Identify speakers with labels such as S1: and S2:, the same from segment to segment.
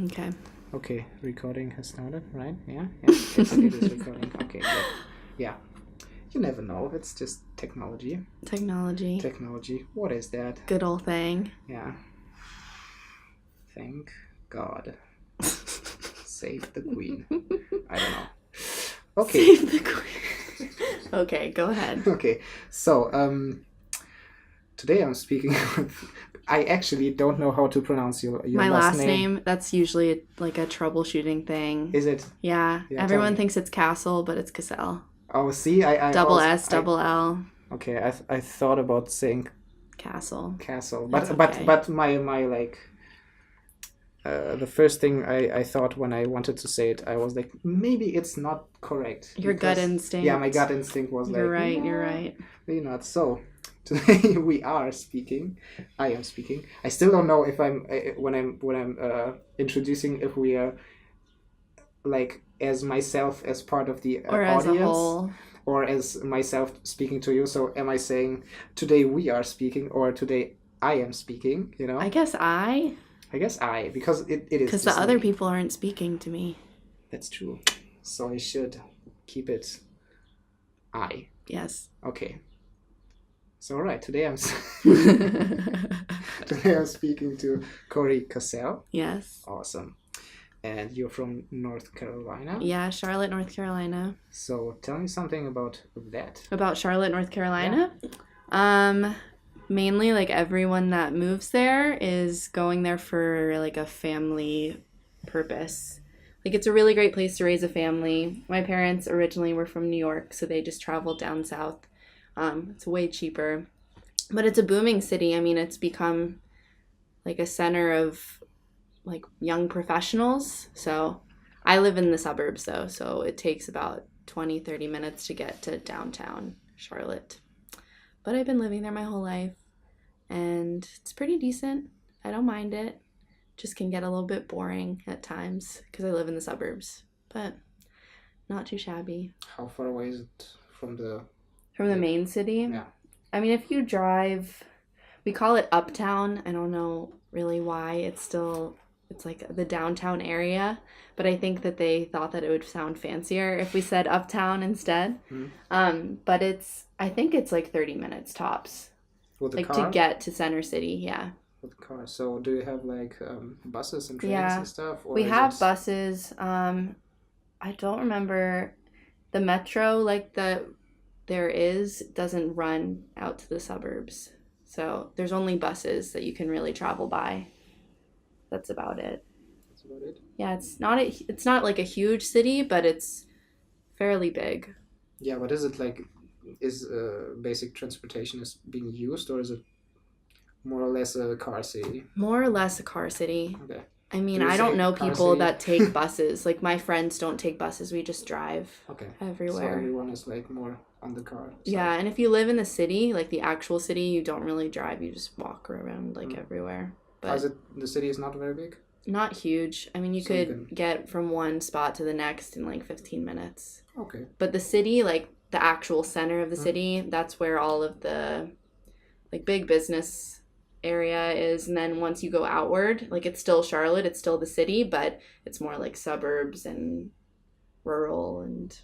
S1: Okay.
S2: Okay, recording has started, right? Yeah, it is recording. Okay, good. Yeah. You never know. It's just technology.
S1: Technology.
S2: What is that?
S1: Good old thing.
S2: Yeah. Thank God. Save the Queen. I don't know. Okay.
S1: Save the Queen. Okay, go ahead.
S2: Okay. So, today I'm speaking with... I actually don't know how to pronounce your
S1: My last name. That's usually like a troubleshooting thing.
S2: Is it?
S1: Yeah. Everyone thinks it's Cassell, but it's Cassell.
S2: Oh, see, I
S1: double S, double L.
S2: Okay, I thought about saying
S1: Cassell,
S2: but my like the first thing I thought when I wanted to say it, I was like, maybe it's not correct.
S1: Your gut instinct.
S2: Yeah, my gut instinct was
S1: you're right. You're right.
S2: Maybe not. So today I am speaking. I still don't know if I'm when I'm introducing, if we are like as myself as part of the
S1: or
S2: audience,
S1: as a whole,
S2: or as myself speaking to you. So am I saying today we are speaking, or today I am speaking? You know.
S1: I guess I,
S2: because it is.
S1: Because the other people aren't speaking to me.
S2: That's true. So I should keep it I.
S1: Yes.
S2: Okay. So all right, today I'm speaking to Cory Cassell.
S1: Yes.
S2: Awesome. And you're from North Carolina?
S1: Yeah, Charlotte, North Carolina.
S2: So tell me something about that.
S1: About Charlotte, North Carolina? Yeah. Mainly like everyone that moves there is going there for like a family purpose. Like it's a really great place to raise a family. My parents originally were from New York, so they just traveled down south. It's way cheaper. But it's a booming city. I mean, it's become like a center of like young professionals. So I live in the suburbs though, so it takes about 20-30 minutes to get to downtown Charlotte. But I've been living there my whole life and it's pretty decent. I don't mind it. Just can get a little bit boring at times because I live in the suburbs, but not too shabby.
S2: How far away is it from the
S1: main city?
S2: Yeah.
S1: I mean, if you drive, we call it uptown. I don't know really why. It's like the downtown area, but I think that they thought that it would sound fancier if we said uptown instead. But I think it's like 30 minutes tops.
S2: With the
S1: like
S2: car?
S1: To get to Center City, yeah.
S2: With the car. So do you have like buses and trains and stuff? Or
S1: we have buses. I don't remember the metro doesn't run out to the suburbs. So there's only buses that you can really travel by. That's about it. Yeah, it's not like a huge city, but it's fairly big.
S2: Yeah, but is it like, basic transportation is being used, or is it more or less a car city?
S1: More or less a car city.
S2: Okay.
S1: I mean, I don't know people that take buses. Like my friends don't take buses. We just drive.
S2: Okay.
S1: Everywhere.
S2: So everyone is like more on the car. So.
S1: Yeah, and if you live in the city, like the actual city, you don't really drive. You just walk around everywhere. But
S2: the city is not very big?
S1: Not huge. I mean, you could get from one spot to the next in like 15 minutes.
S2: Okay.
S1: But the city, like the actual center of the city, that's where all of the like big business area is. And then once you go outward, like it's still Charlotte, it's still the city, but it's more like suburbs and rural and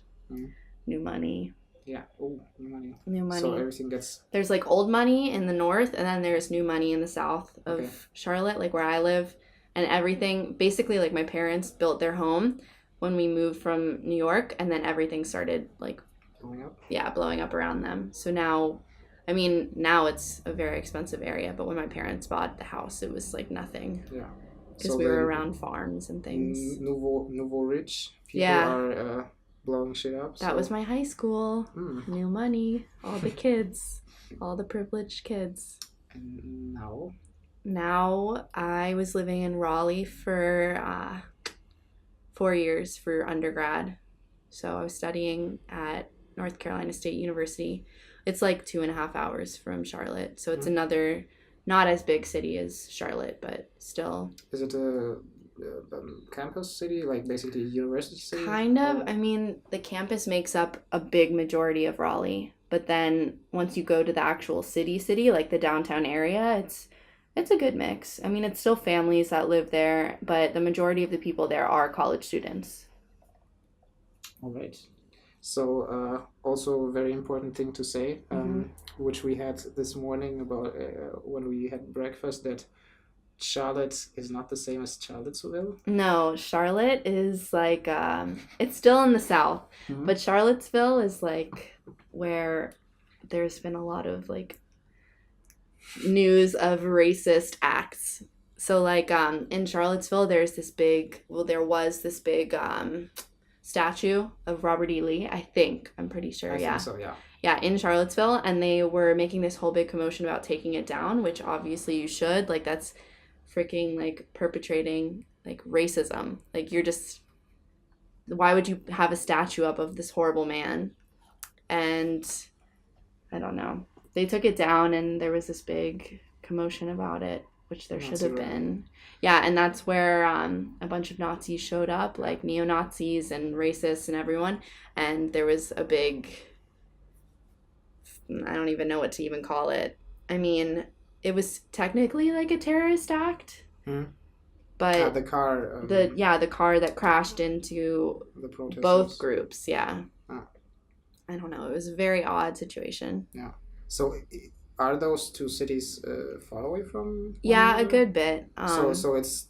S1: new money.
S2: Yeah. Oh, new money.
S1: New money.
S2: So everything gets...
S1: There's like old money in the north, and then there's new money in the south of Charlotte, like where I live. And everything, basically like my parents built their home when we moved from New York, and then everything started like...
S2: Blowing up? Yeah,
S1: blowing up around them. So now it's a very expensive area, but when my parents bought the house, it was like nothing.
S2: Yeah.
S1: Because we were around farms and things.
S2: Nouveau rich people are... blowing shit up.
S1: That was my high school. New money. All the kids. All the privileged kids.
S2: And now?
S1: Now I was living in Raleigh for 4 years for undergrad. So I was studying at North Carolina State University. It's like 2.5 hours from Charlotte. So it's another not as big city as Charlotte, but still.
S2: Is it a campus city, like basically a university city?
S1: Kind of. I mean, the campus makes up a big majority of Raleigh, but then once you go to the actual city, like the downtown area, it's It's a good mix. I mean, it's still families that live there, but the majority of the people there are college students.
S2: All right. So also a very important thing to say, which we had this morning about when we had breakfast, that Charlotte is not the same as Charlottesville.
S1: No, Charlotte is like, it's still in the South, but Charlottesville is like where there's been a lot of like news of racist acts. So like in Charlottesville, there was this big statue of Robert E. Lee, I think. I'm pretty sure,
S2: I think so, yeah.
S1: Yeah, in Charlottesville, and they were making this whole big commotion about taking it down, which obviously you should. Like, that's freaking, like, perpetrating, like, racism. Like, you're just... Why would you have a statue up of this horrible man? And I don't know. They took it down, and there was this big commotion about it, which there should have been. Yeah, and that's where a bunch of Nazis showed up, like neo-Nazis and racists and everyone. And there was a big, I don't even know what to even call it. I mean, it was technically like a terrorist act. But
S2: the car.
S1: The car that crashed into both groups. Yeah. I don't know. It was a very odd situation.
S2: Yeah. So are those two cities far away from?
S1: Yeah, a good bit.
S2: So it's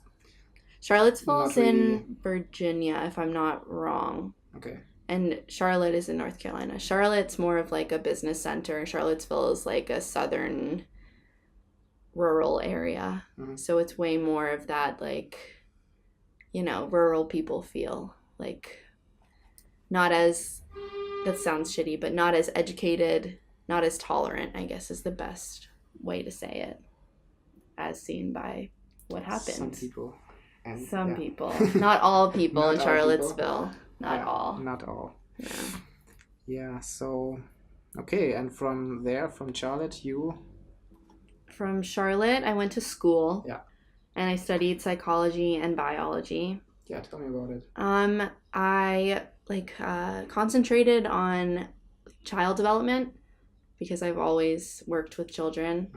S1: Charlottesville's in Virginia, if I'm not wrong.
S2: Okay.
S1: And Charlotte is in North Carolina. Charlotte's more of like a business center. Charlottesville is like a southern rural area. So it's way more of that, like, you know, rural people feel. Like, not as, that sounds shitty, but not as educated, not as tolerant, I guess is the best way to say it, as seen by what happened.
S2: Some people.
S1: Some people. Not all people in Charlottesville. Not all.
S2: Not all.
S1: No.
S2: Yeah, so, okay, and from there, from Charlotte, you?
S1: From Charlotte, I went to school.
S2: Yeah.
S1: And I studied psychology and biology.
S2: Yeah, tell me about it.
S1: I concentrated on child development because I've always worked with children.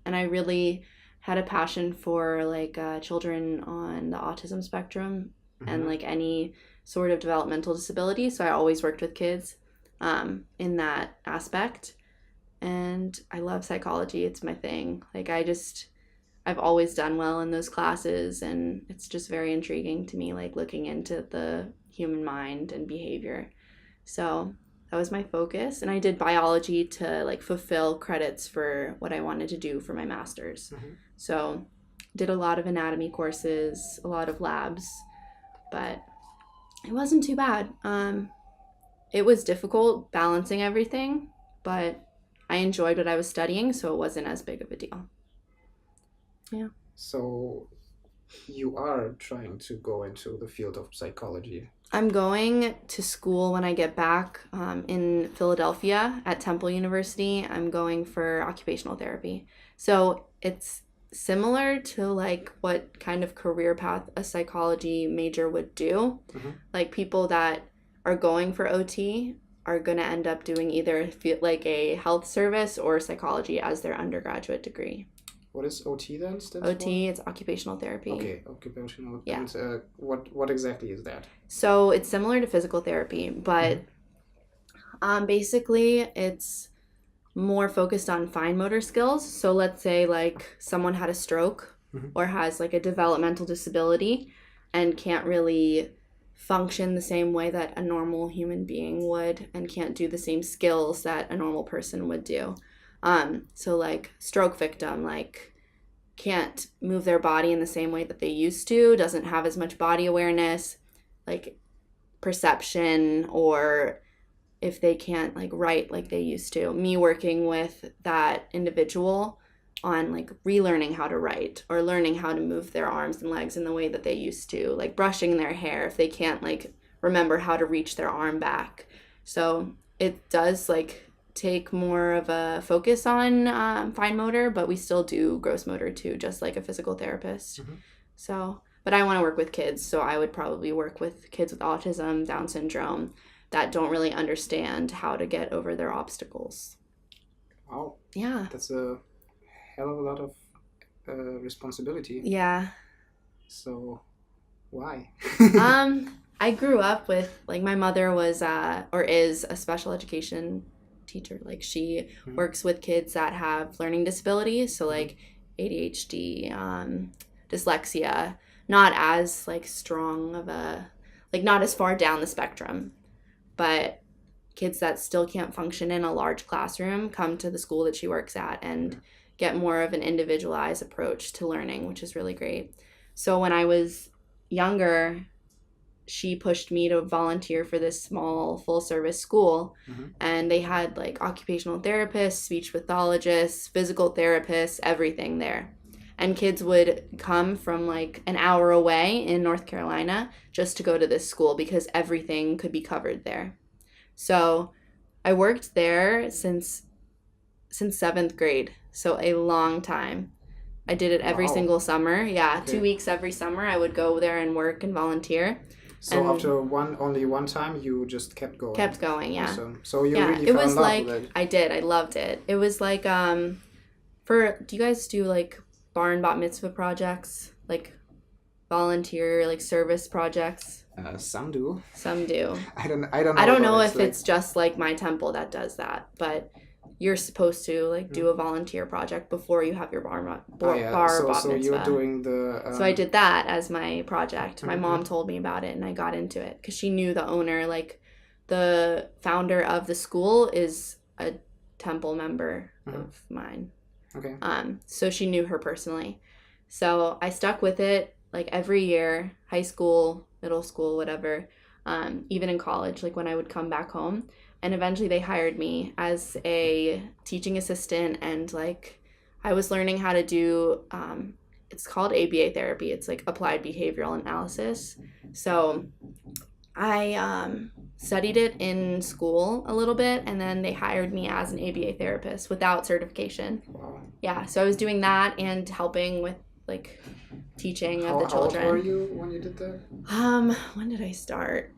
S1: And I really had a passion for like children on the autism spectrum and like any sort of developmental disability. So I always worked with kids in that aspect. And I love psychology. It's my thing. Like I've always done well in those classes, and it's just very intriguing to me, like looking into the human mind and behavior. So that was my focus. And I did biology to like fulfill credits for what I wanted to do for my master's. So did a lot of anatomy courses, a lot of labs, but it wasn't too bad. It was difficult balancing everything, but I enjoyed what I was studying, so it wasn't as big of a deal. Yeah.
S2: So you are trying to go into the field of psychology.
S1: I'm going to school when I get back in Philadelphia at Temple University. I'm going for occupational therapy. So it's similar to like what kind of career path a psychology major would do. Like people that are going for OT are going to end up doing either like a health service or psychology as their undergraduate degree.
S2: What is OT then?
S1: OT, it's occupational therapy.
S2: Okay, occupational.
S1: Yeah.
S2: And what exactly is that?
S1: So it's similar to physical therapy, but basically it's more focused on fine motor skills. So let's say like someone had a stroke or has like a developmental disability and can't really function the same way that a normal human being would and can't do the same skills that a normal person would do. So like stroke victim, like can't move their body in the same way that they used to, doesn't have as much body awareness, like perception, or if they can't like write like they used to. Me working with that individual on like relearning how to write or learning how to move their arms and legs in the way that they used to, like brushing their hair if they can't like remember how to reach their arm back. So it does like take more of a focus on fine motor, but we still do gross motor too, just like a physical therapist. So, but I want to work with kids, so I would probably work with kids with autism, Down syndrome, that don't really understand how to get over their obstacles.
S2: Wow.
S1: Yeah.
S2: That's a hell of a lot of responsibility.
S1: Yeah.
S2: So why?
S1: I grew up with, like, my mother was or is a special education teacher. Like, she works with kids that have learning disabilities, so like ADHD, dyslexia, not as like strong of a, like, not as far down the spectrum, but kids that still can't function in a large classroom come to the school that she works at and get more of an individualized approach to learning, which is really great. So when I was younger, she pushed me to volunteer for this small full-service school, and they had like occupational therapists, speech pathologists, physical therapists, everything there. And kids would come from like an hour away in North Carolina just to go to this school because everything could be covered there. So I worked there since 7th grade, so a long time. I did it every single summer. Yeah, okay. 2 weeks every summer I would go there and work and volunteer.
S2: So and after only one time, you just kept going? Kept going,
S1: yeah.
S2: Awesome. So you really fell in love with it?
S1: I did. I loved it. It was like, do you guys do like bar and bat mitzvah projects? Like volunteer, like service projects?
S2: Some do.
S1: Some do.
S2: I don't know.
S1: I don't know if it's just like my temple that does that, but you're supposed to like do a volunteer project before you have your bar bat mitzvah.
S2: So you're doing the...
S1: So I did that as my project. My mom told me about it and I got into it because she knew the owner, like the founder of the school is a temple member of mine.
S2: Okay.
S1: So she knew her personally. So I stuck with it like every year, high school, middle school, whatever, even in college, like when I would come back home. And eventually they hired me as a teaching assistant, and like I was learning how to do, it's called ABA therapy. It's like applied behavioral analysis. So I studied it in school a little bit, and then they hired me as an ABA therapist without certification.
S2: Wow.
S1: Yeah, so I was doing that and helping with like teaching of the children.
S2: How old were you when you did that?
S1: When did I start?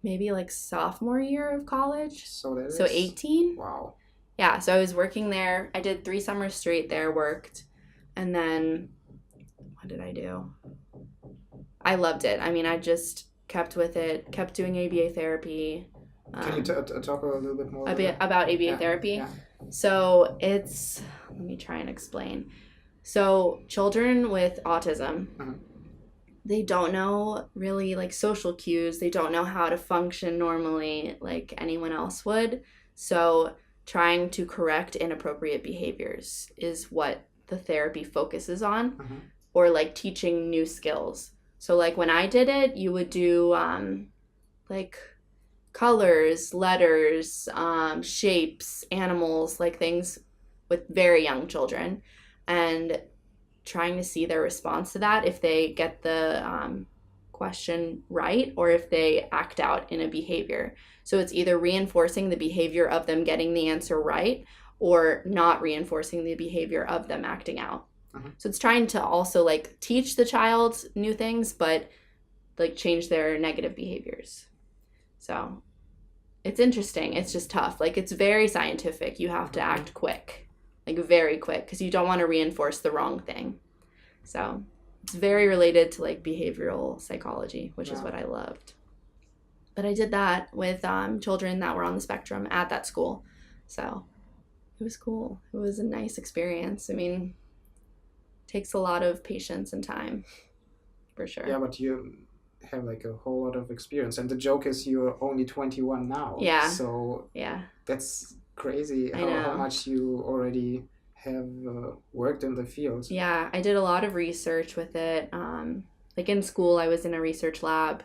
S1: Maybe like sophomore year of college.
S2: So
S1: 18.
S2: Wow.
S1: Yeah, so I was working there. I did 3 summers straight there, worked. And then what did I do? I loved it. I mean, I just kept with it, kept doing ABA therapy.
S2: Can you talk a little bit more
S1: about ABA therapy?
S2: Yeah.
S1: So it's, let me try and explain. So children with autism, they don't know really like social cues. They don't know how to function normally like anyone else would. So trying to correct inappropriate behaviors is what the therapy focuses on, or like teaching new skills. So like when I did it, you would do like colors, letters, shapes, animals, like things with very young children, and trying to see their response to that, if they get the question right or if they act out in a behavior. So it's either reinforcing the behavior of them getting the answer right or not reinforcing the behavior of them acting out. So it's trying to also like teach the child new things, but like change their negative behaviors. So it's interesting. It's just tough. Like it's very scientific. You have to act quick. Like very quick, because you don't want to reinforce the wrong thing. So it's very related to like behavioral psychology, which is what I loved. But I did that with children that were on the spectrum at that school. So it was cool. It was a nice experience. I mean, it takes a lot of patience and time, for sure.
S2: Yeah, but you have like a whole lot of experience. And the joke is you're only 21 now.
S1: Yeah.
S2: So
S1: yeah,
S2: that's crazy how much you already have worked in the field.
S1: Yeah, I did a lot of research with it. Like in school, I was in a research lab.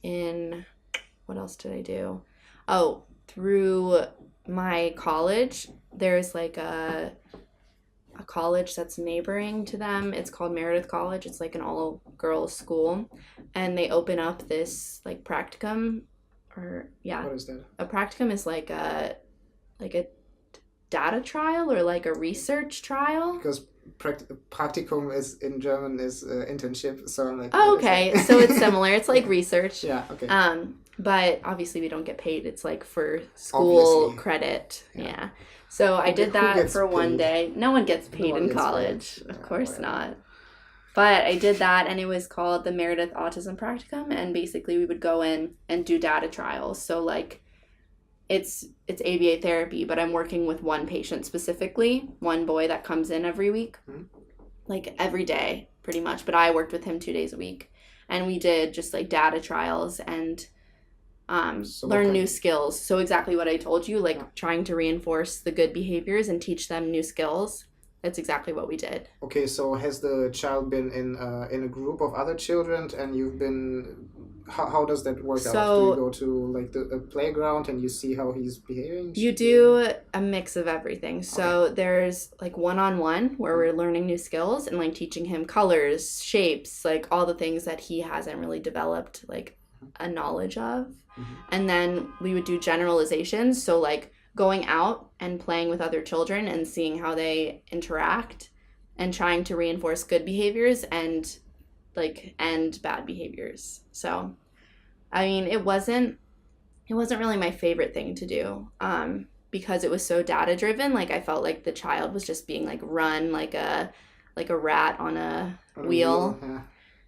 S1: What else did I do? Oh, through my college, there's like a college that's neighboring to them. It's called Meredith College. It's like an all-girls school. And they open up this like practicum,
S2: What is that?
S1: A practicum is like a data trial or like a research trial.
S2: Because practicum is in German is internship, so I'm like,
S1: okay, so it's similar. It's like research.
S2: Yeah, okay.
S1: But obviously we don't get paid. It's like for school credit. Yeah. So I did
S2: Who
S1: that
S2: gets
S1: for one
S2: paid?
S1: day. No one gets paid
S2: one
S1: in
S2: gets
S1: college.
S2: paid.
S1: Of
S2: Yeah,
S1: course
S2: whatever.
S1: not. But I did that, and it was called the Meredith Autism Practicum, and basically we would go in and do data trials. So like it's ABA therapy, but I'm working with one patient specifically, one boy that comes in every week, like every day pretty much. But I worked with him 2 days a week, and we did just like data trials and learn new skills. So exactly what I told you, like trying to reinforce the good behaviors and teach them new skills. That's exactly what we did.
S2: Okay, so has the child been in a group of other children, and you've been? How does that work out? Do you go to like a playground and you see how he's behaving?
S1: You do a mix of everything. So there's like one-on-one where we're learning new skills and like teaching him colors, shapes, like all the things that he hasn't really developed like a knowledge of. And then we would do generalizations. So like going out and playing with other children and seeing how they interact and trying to reinforce good behaviors and bad behaviors. So, I mean, it wasn't really my favorite thing to do because it was so data driven. Like I felt like the child was just being like run like a rat on a wheel.
S2: Yeah.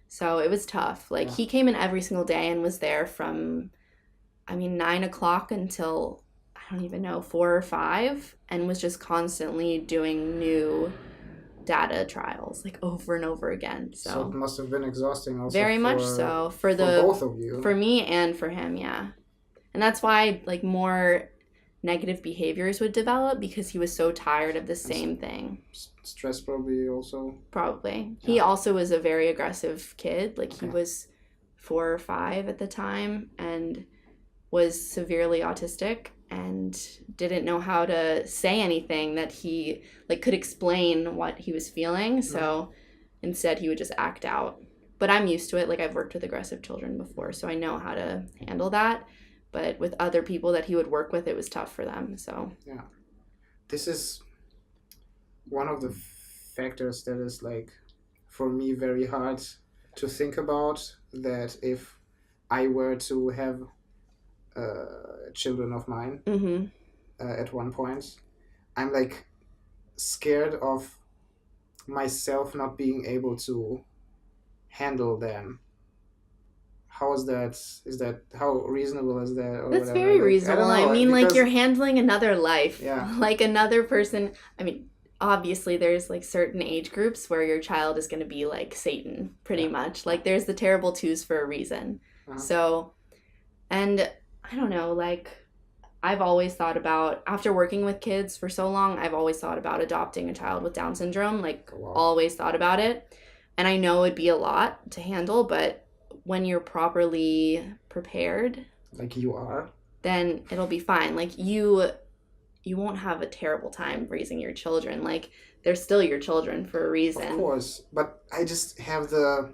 S1: So it was tough. Like he came in every single day and was there from 9 o'clock until I don't even know 4 or 5, and was just constantly doing new data trials like over and over again. So
S2: it must have been exhausting also.
S1: Very much so for
S2: both of you.
S1: For me and for him, yeah. And that's why like more negative behaviors would develop because he was so tired of the same thing.
S2: Stress probably also.
S1: Probably. Yeah. He also was a very aggressive kid. Like he was 4 or 5 at the time and was severely autistic and didn't know how to say anything that he like could explain what he was feeling. So instead he would just act out. But I'm used to it. Like I've worked with aggressive children before, so I know how to handle that. But with other people that he would work with, it was tough for them. So
S2: yeah, this is one of the factors that is like for me very hard to think about, that if I were to have children of mine at one point, I'm like scared of myself not being able to handle them. How is that? How reasonable is that? Or
S1: that's
S2: whatever?
S1: very reasonable. I mean, like you're handling another life.
S2: Yeah.
S1: Like another person. I mean, obviously there's like certain age groups where your child is going to be like Satan pretty much. Like there's the terrible twos for a reason. So, and I don't know, like I've always thought about, after working with kids for so long, I've always thought about adopting a child with Down syndrome, like always thought about it. And I know it'd be a lot to handle, but when you're properly prepared,
S2: like you are,
S1: then it'll be fine. Like you won't have a terrible time raising your children. Like they're still your children for a reason.
S2: Of course, but I just have the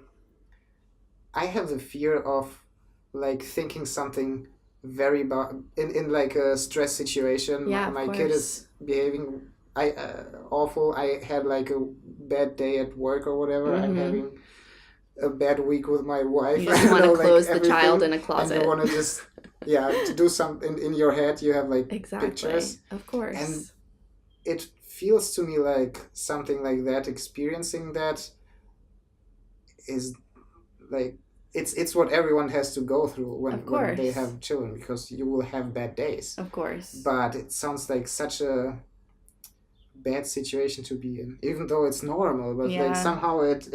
S2: fear of like thinking something very bad in like a stress situation.
S1: Yeah,
S2: my kid is behaving awful. I had like a bad day at work or whatever. I'm having a bad week with my wife.
S1: You just want to close the child in a closet.
S2: And you want to just to do something in your head. You have like pictures.
S1: Of course.
S2: And it feels to me like something like that, experiencing that is like it's what everyone has to go through when they have children, because you will have bad days.
S1: Of course.
S2: But it sounds like such a bad situation to be in, even though it's normal, but like somehow it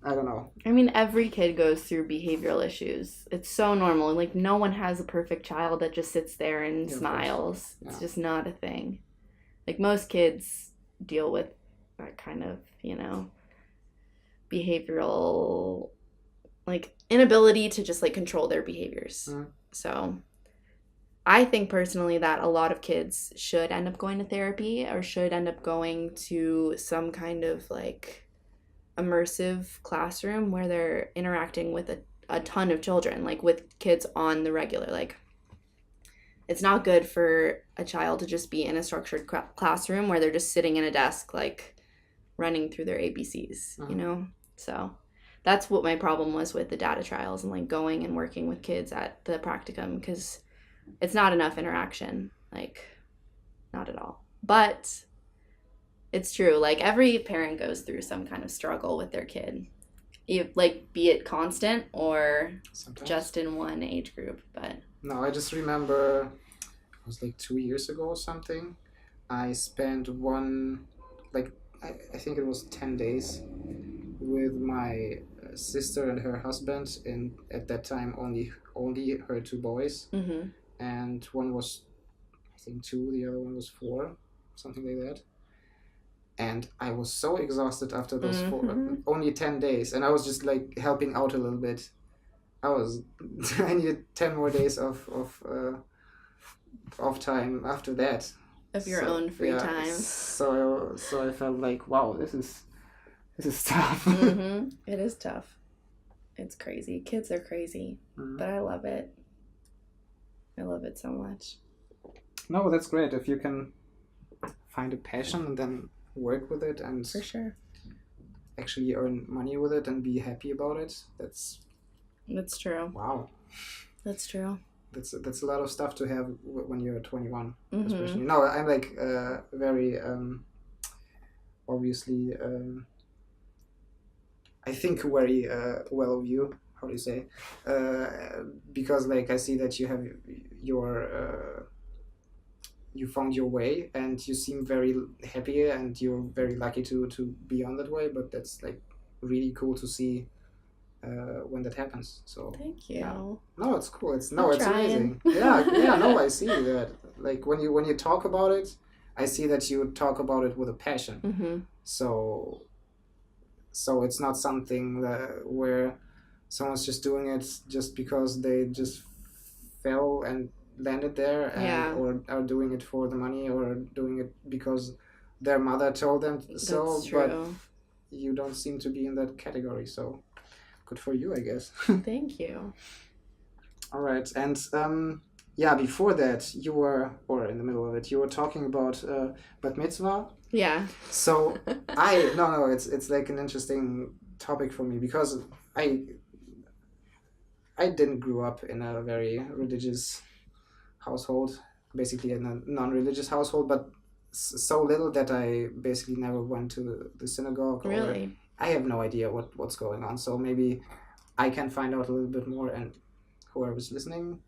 S2: I don't know.
S1: I mean, every kid goes through behavioral issues. It's so normal. Like no one has a perfect child that just sits there and smiles. It's just not a thing. Like most kids deal with that kind of, behavioral, like inability to just like control their behaviors. So I think personally that a lot of kids should end up going to therapy or should end up going to some kind of like immersive classroom where they're interacting with a ton of children, like with kids on the regular. Like it's not good for a child to just be in a structured classroom where they're just sitting in a desk like running through their ABCs, So that's what my problem was with the data trials and like going and working with kids at the practicum, because it's not enough interaction. Like not at all. But it's true. Like, every parent goes through some kind of struggle with their kid. Like, be it constant or
S2: Sometimes.
S1: just in one age group. But
S2: No, I just remember it was like 2 years ago or something. I spent I think it was 10 days with my sister and her husband, and at that time only her 2 boys,
S1: mm-hmm.
S2: and one was, I think, 2, the other one was 4, something like that. And I was so exhausted after those
S1: Mm-hmm.
S2: only 10 days, and I was just like helping out a little bit. I needed 10 more days of time after that.
S1: Of your own free time.
S2: So I felt like, wow, this is tough.
S1: Mm-hmm. It is tough. It's crazy. Kids are crazy,
S2: Mm-hmm.
S1: but I love it. I love it so much.
S2: No, that's great. If you can find a passion and then work with it and
S1: For sure.
S2: actually earn money with it and be happy about it, that's
S1: true.
S2: wow.
S1: That's true.
S2: That's a lot of stuff to have when you're 21,
S1: mm-hmm.
S2: especially. No, I'm like very obviously I think very well of you. How do you say? Because like I see that you have your you found your way and you seem very happy and you're very lucky to be on that way. But that's like really cool to see when that happens. So
S1: thank you.
S2: Yeah. No, it's cool. It's
S1: trying.
S2: Amazing. Yeah. No, I see that. Like when you talk about it, I see that you talk about it with a passion.
S1: Mm-hmm.
S2: So it's not something where someone's just doing it just because they just fell and landed there, or are doing it for the money, or doing it because their mother told them so.
S1: That's true.
S2: But you don't seem to be in that category, so good for you, I guess.
S1: Thank you.
S2: All right, and before that you were, or in the middle of it, you were talking about bat mitzvah.
S1: Yeah.
S2: So it's like an interesting topic for me because I didn't grow up in a very religious household, basically in a non-religious household, but so little that I basically never went to the synagogue.
S1: Really?
S2: I have no idea what's going on, so maybe I can find out a little bit more, and whoever's listening.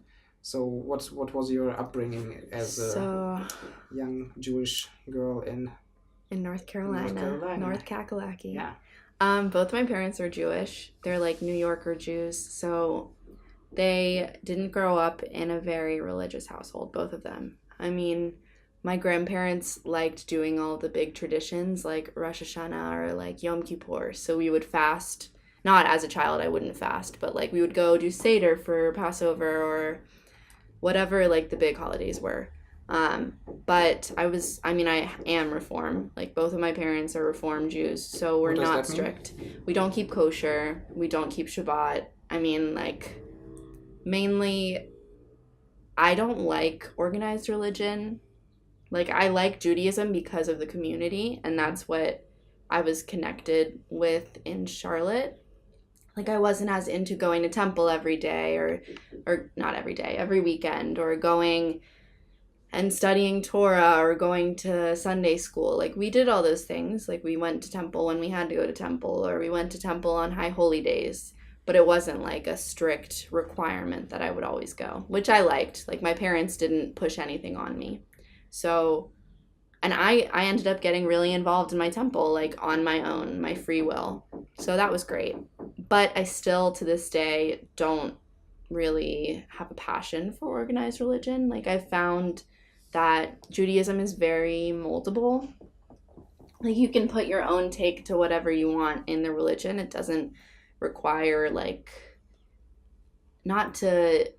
S2: So what was your upbringing as a young Jewish girl in
S1: North Carolina. North Kakalaki.
S2: Yeah.
S1: Both my parents are Jewish. They're like New Yorker Jews, so they didn't grow up in a very religious household, both of them. I mean, my grandparents liked doing all the big traditions like Rosh Hashanah or like Yom Kippur, so we would fast. Not as a child, I wouldn't fast, but like we would go do Seder for Passover or whatever like the big holidays were. But I am Reform. Like both of my parents are Reform Jews, so we're not strict. We don't keep kosher. We don't keep Shabbat. I mean, like, mainly, I don't like organized religion. Like, I like Judaism because of the community, and that's what I was connected with in Charlotte. Like, I wasn't as into going to temple every day, or not every day, every weekend, or going and studying Torah or going to Sunday school. Like, we did all those things. Like, we went to temple when we had to go to temple, or we went to temple on high holy days. But it wasn't like a strict requirement that I would always go, which I liked. Like, my parents didn't push anything on me. So, and I ended up getting really involved in my temple, like, on my own, my free will. So that was great. But I still, to this day, don't really have a passion for organized religion. Like, I've found that Judaism is very moldable. Like, you can put your own take to whatever you want in the religion. It doesn't require, like, not to,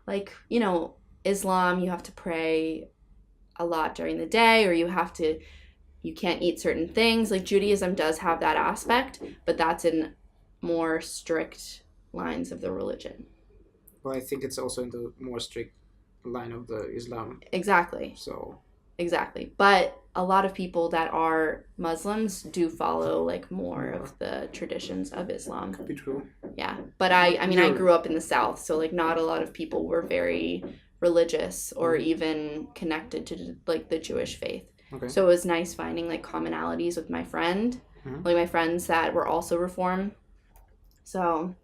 S1: like, you know, Islam, you have to pray a lot during the day, or you can't eat certain things. Like, Judaism does have that aspect, but that's in more strict lines of the religion.
S2: Well, I think it's also in the more strict line of the Islam.
S1: Exactly. Exactly. But a lot of people that are Muslims do follow, like, more of the traditions of Islam.
S2: Could be true.
S1: Yeah. But I grew up in the South, so, like, not a lot of people were very religious or even connected to like the Jewish faith.
S2: Okay.
S1: So it was nice finding like commonalities with my friend, like my friends that were also Reform. So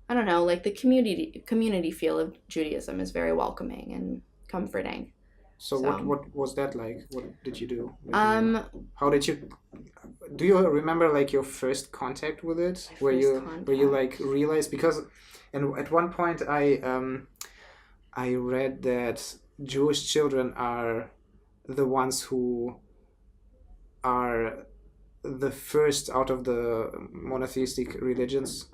S1: I don't know, like the community feel of Judaism is very welcoming and comforting.
S2: So what was that like? What did you do? How did you? Do you remember like your first contact with it? Where you like realized, because, and at one point I read that Jewish children are the ones who are the first out of the monotheistic religions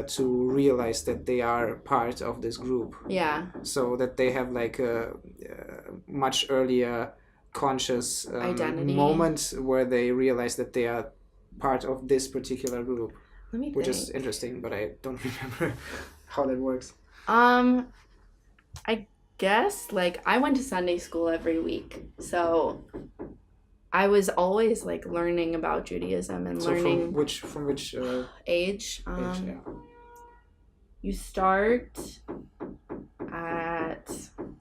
S2: to realize that they are part of this group.
S1: Yeah.
S2: So that they have like a much earlier conscious
S1: identity
S2: moment where they realize that they are part of this particular group.
S1: Let me
S2: which
S1: think.
S2: is interesting, but I don't remember how that works.
S1: I guess like I went to Sunday school every week, so I was always like learning about Judaism and learning.
S2: From which
S1: age?
S2: Yeah.
S1: You start at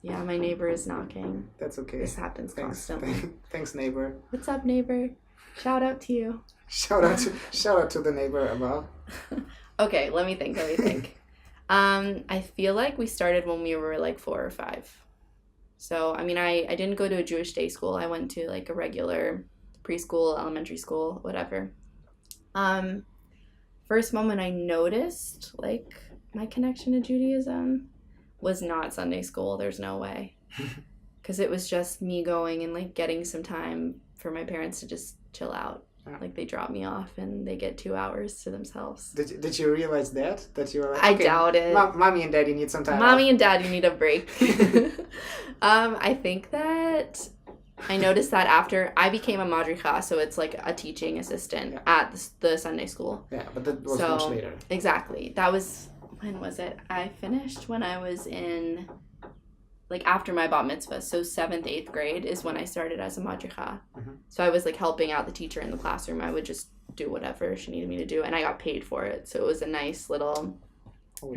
S1: my neighbor is knocking.
S2: That's okay.
S1: This happens constantly.
S2: Thanks, neighbor.
S1: What's up, neighbor? Shout out to you.
S2: Shout out to the neighbor above.
S1: Okay, let me think. I feel like we started when we were like 4 or 5. So, I mean, I didn't go to a Jewish day school. I went to like a regular preschool, elementary school, whatever. First moment I noticed like my connection to Judaism was not Sunday school. There's no way. Because it was just me going and like getting some time for my parents to just chill out. Yeah. Like they drop me off and they get 2 hours to themselves.
S2: Did you realize that you were like,
S1: I doubt it.
S2: Mommy and daddy need some time.
S1: Mommy and daddy need a break. I think that I noticed that after I became a madricha, so it's like a teaching assistant at the Sunday school.
S2: Yeah, but that was much later.
S1: Exactly. That was, when was it? I finished when I was in, like after my bat mitzvah. So 7th, 8th grade is when I started as a madricha. Mm-hmm. So I was like helping out the teacher in the classroom. I would just do whatever she needed me to do, and I got paid for it. So it was a nice little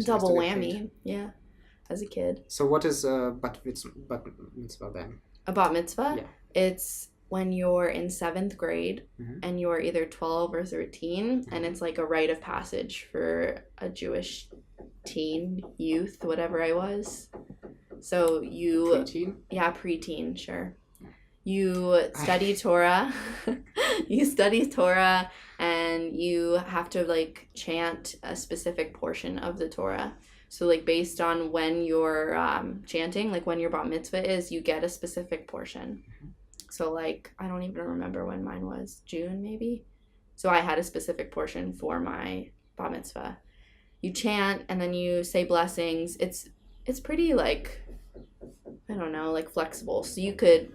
S1: double whammy. Yeah, as a kid.
S2: So what is bat mitzvah then?
S1: A bat mitzvah?
S2: Yeah.
S1: It's when you're in 7th grade
S2: mm-hmm.
S1: and you're either 12 or 13, mm-hmm. and it's like a rite of passage for a Jewish teen, youth, whatever I was. So you...
S2: Preteen?
S1: Yeah, preteen, sure. You study Torah. You study Torah, and you have to like chant a specific portion of the Torah. So like based on when you're chanting, like when your bat mitzvah is, you get a specific portion. Mm-hmm. So like I don't even remember when mine was, June maybe. So I had a specific portion for my bat mitzvah. You chant and then you say blessings. It's pretty like, I don't know, like flexible. So you could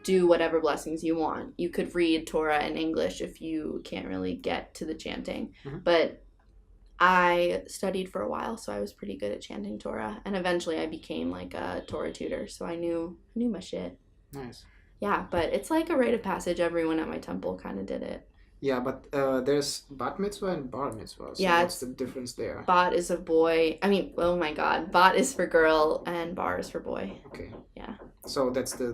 S1: do whatever blessings you want. You could read Torah in English if you can't really get to the chanting. Mm-hmm. But I studied for a while, so I was pretty good at chanting Torah. And eventually I became like a Torah tutor, so I knew my shit.
S2: Nice.
S1: Yeah, but it's like a rite of passage. Everyone at my temple kind of did it.
S2: Yeah, but there's bat mitzvah and bar mitzvah. So what's the difference there?
S1: Bat is a boy. I mean, oh my god. Bat is for girl and bar is for boy.
S2: Okay.
S1: Yeah.
S2: So that's the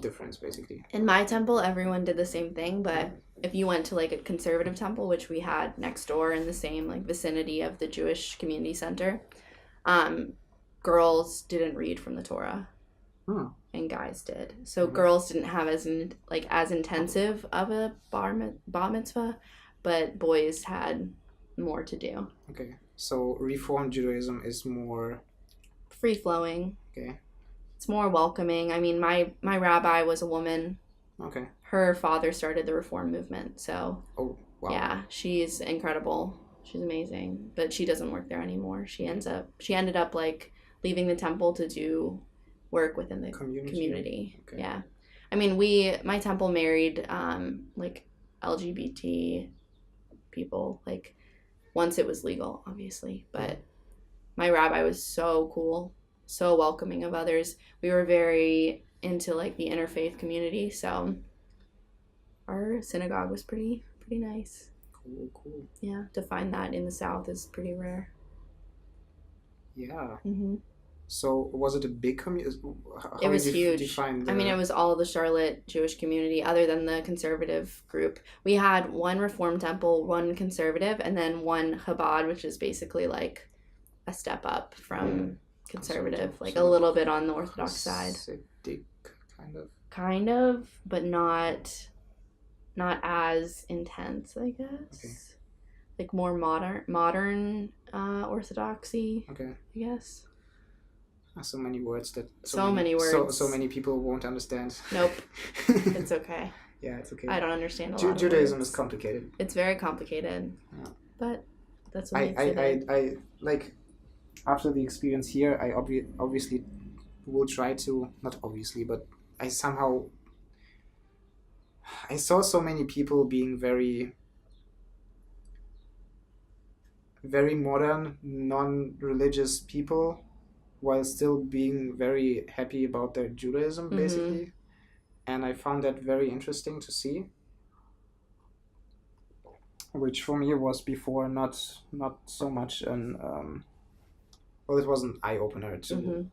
S2: difference, basically.
S1: In my temple, everyone did the same thing, but if you went to like a conservative temple, which we had next door in the same like vicinity of the Jewish community center, girls didn't read from the Torah.
S2: Hmm.
S1: And guys did. So girls didn't have as intensive of a bar mitzvah, but boys had more to do.
S2: Okay. So Reform Judaism is more
S1: free flowing.
S2: Okay.
S1: It's more welcoming. I mean, my rabbi was a woman.
S2: Okay.
S1: Her father started the Reform movement, so
S2: oh wow.
S1: Yeah, she's incredible. She's amazing, but she doesn't work there anymore. She ended up like leaving the temple to do work within the community. Okay. Yeah. I mean, my temple married like LGBT people, like once it was legal, obviously, but my rabbi was so cool, so welcoming of others. We were very into like the interfaith community, so our synagogue was pretty nice.
S2: Cool.
S1: Yeah, to find that in the South is pretty rare.
S2: Yeah.
S1: Mm-hmm.
S2: So was it a big community?
S1: It was huge.
S2: Define
S1: I mean, it was all the Charlotte Jewish community, other than the conservative group. We had one Reform temple, one conservative, and then one Chabad, which is basically like a step up from conservative, like a little bit on the Orthodox side.
S2: Hasidic,
S1: Kind of, but not as intense, I guess.
S2: Okay.
S1: Like more modern Orthodoxy.
S2: Okay.
S1: I guess.
S2: So many words that
S1: so many words.
S2: So many people won't understand.
S1: Nope. It's okay.
S2: Yeah, it's okay.
S1: I don't understand a lot.
S2: Judaism is complicated.
S1: It's very complicated. Yeah. But that's what makes it.
S2: I like after the experience here, I obviously will try to, not obviously, but I saw so many people being very very modern, non-religious people, while still being very happy about their Judaism, basically. And I found that very interesting to see. Which for me was before not so much an... well, it was an eye-opener too.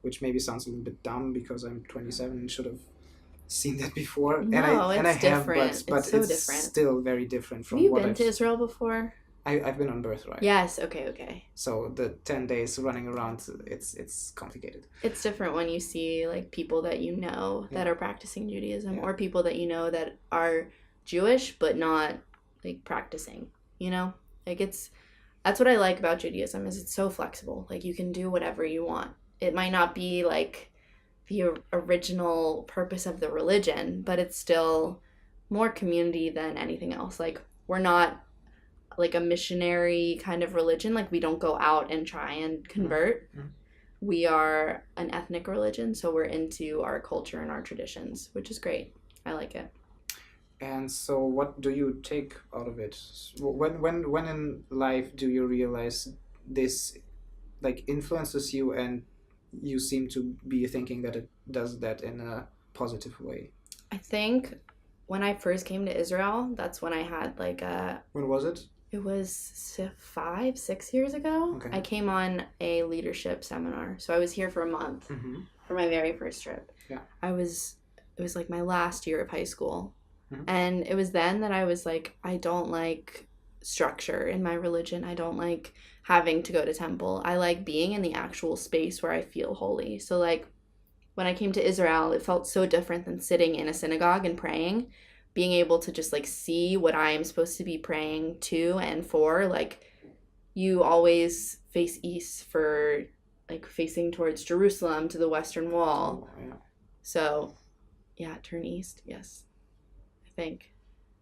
S2: Which maybe sounds a little bit dumb because I'm 27 and should have seen that before.
S1: No,
S2: and I
S1: different.
S2: have, but
S1: so
S2: it's
S1: different.
S2: Still very different from
S1: what I've... Have you been to Israel before?
S2: I've been on Birthright.
S1: Yes, okay.
S2: So the 10 days running around, it's complicated.
S1: It's different when you see like people that you know that are practicing Judaism, or people that you know that are Jewish but not like practicing, you know? Like that's what I like about Judaism, is it's so flexible. Like you can do whatever you want. It might not be like the original purpose of the religion, but it's still more community than anything else. Like we're not like a missionary kind of religion. Like we don't go out and try and convert. We are an ethnic religion, so we're into our culture and our traditions, which is great. I like it.
S2: And so what do you take out of it? When in life do you realize this like influences you and you seem to be thinking that it does that in a positive way?
S1: I think when I first came to Israel, that's when I had like a...
S2: When was it?
S1: It was 5-6 years ago. Okay. I came on a leadership seminar. So I was here for a month for my very first trip.
S2: Yeah.
S1: It was like my last year of high school. And it was then that I was like, I don't like structure in my religion. I don't like having to go to temple. I like being in the actual space where I feel holy. So like when I came to Israel, it felt so different than sitting in a synagogue and praying. Being able to just like see what I am supposed to be praying to and for. Like you always face east for like facing towards Jerusalem to the Western Wall.
S2: Oh, yeah.
S1: So yeah, turn east. Yes, I think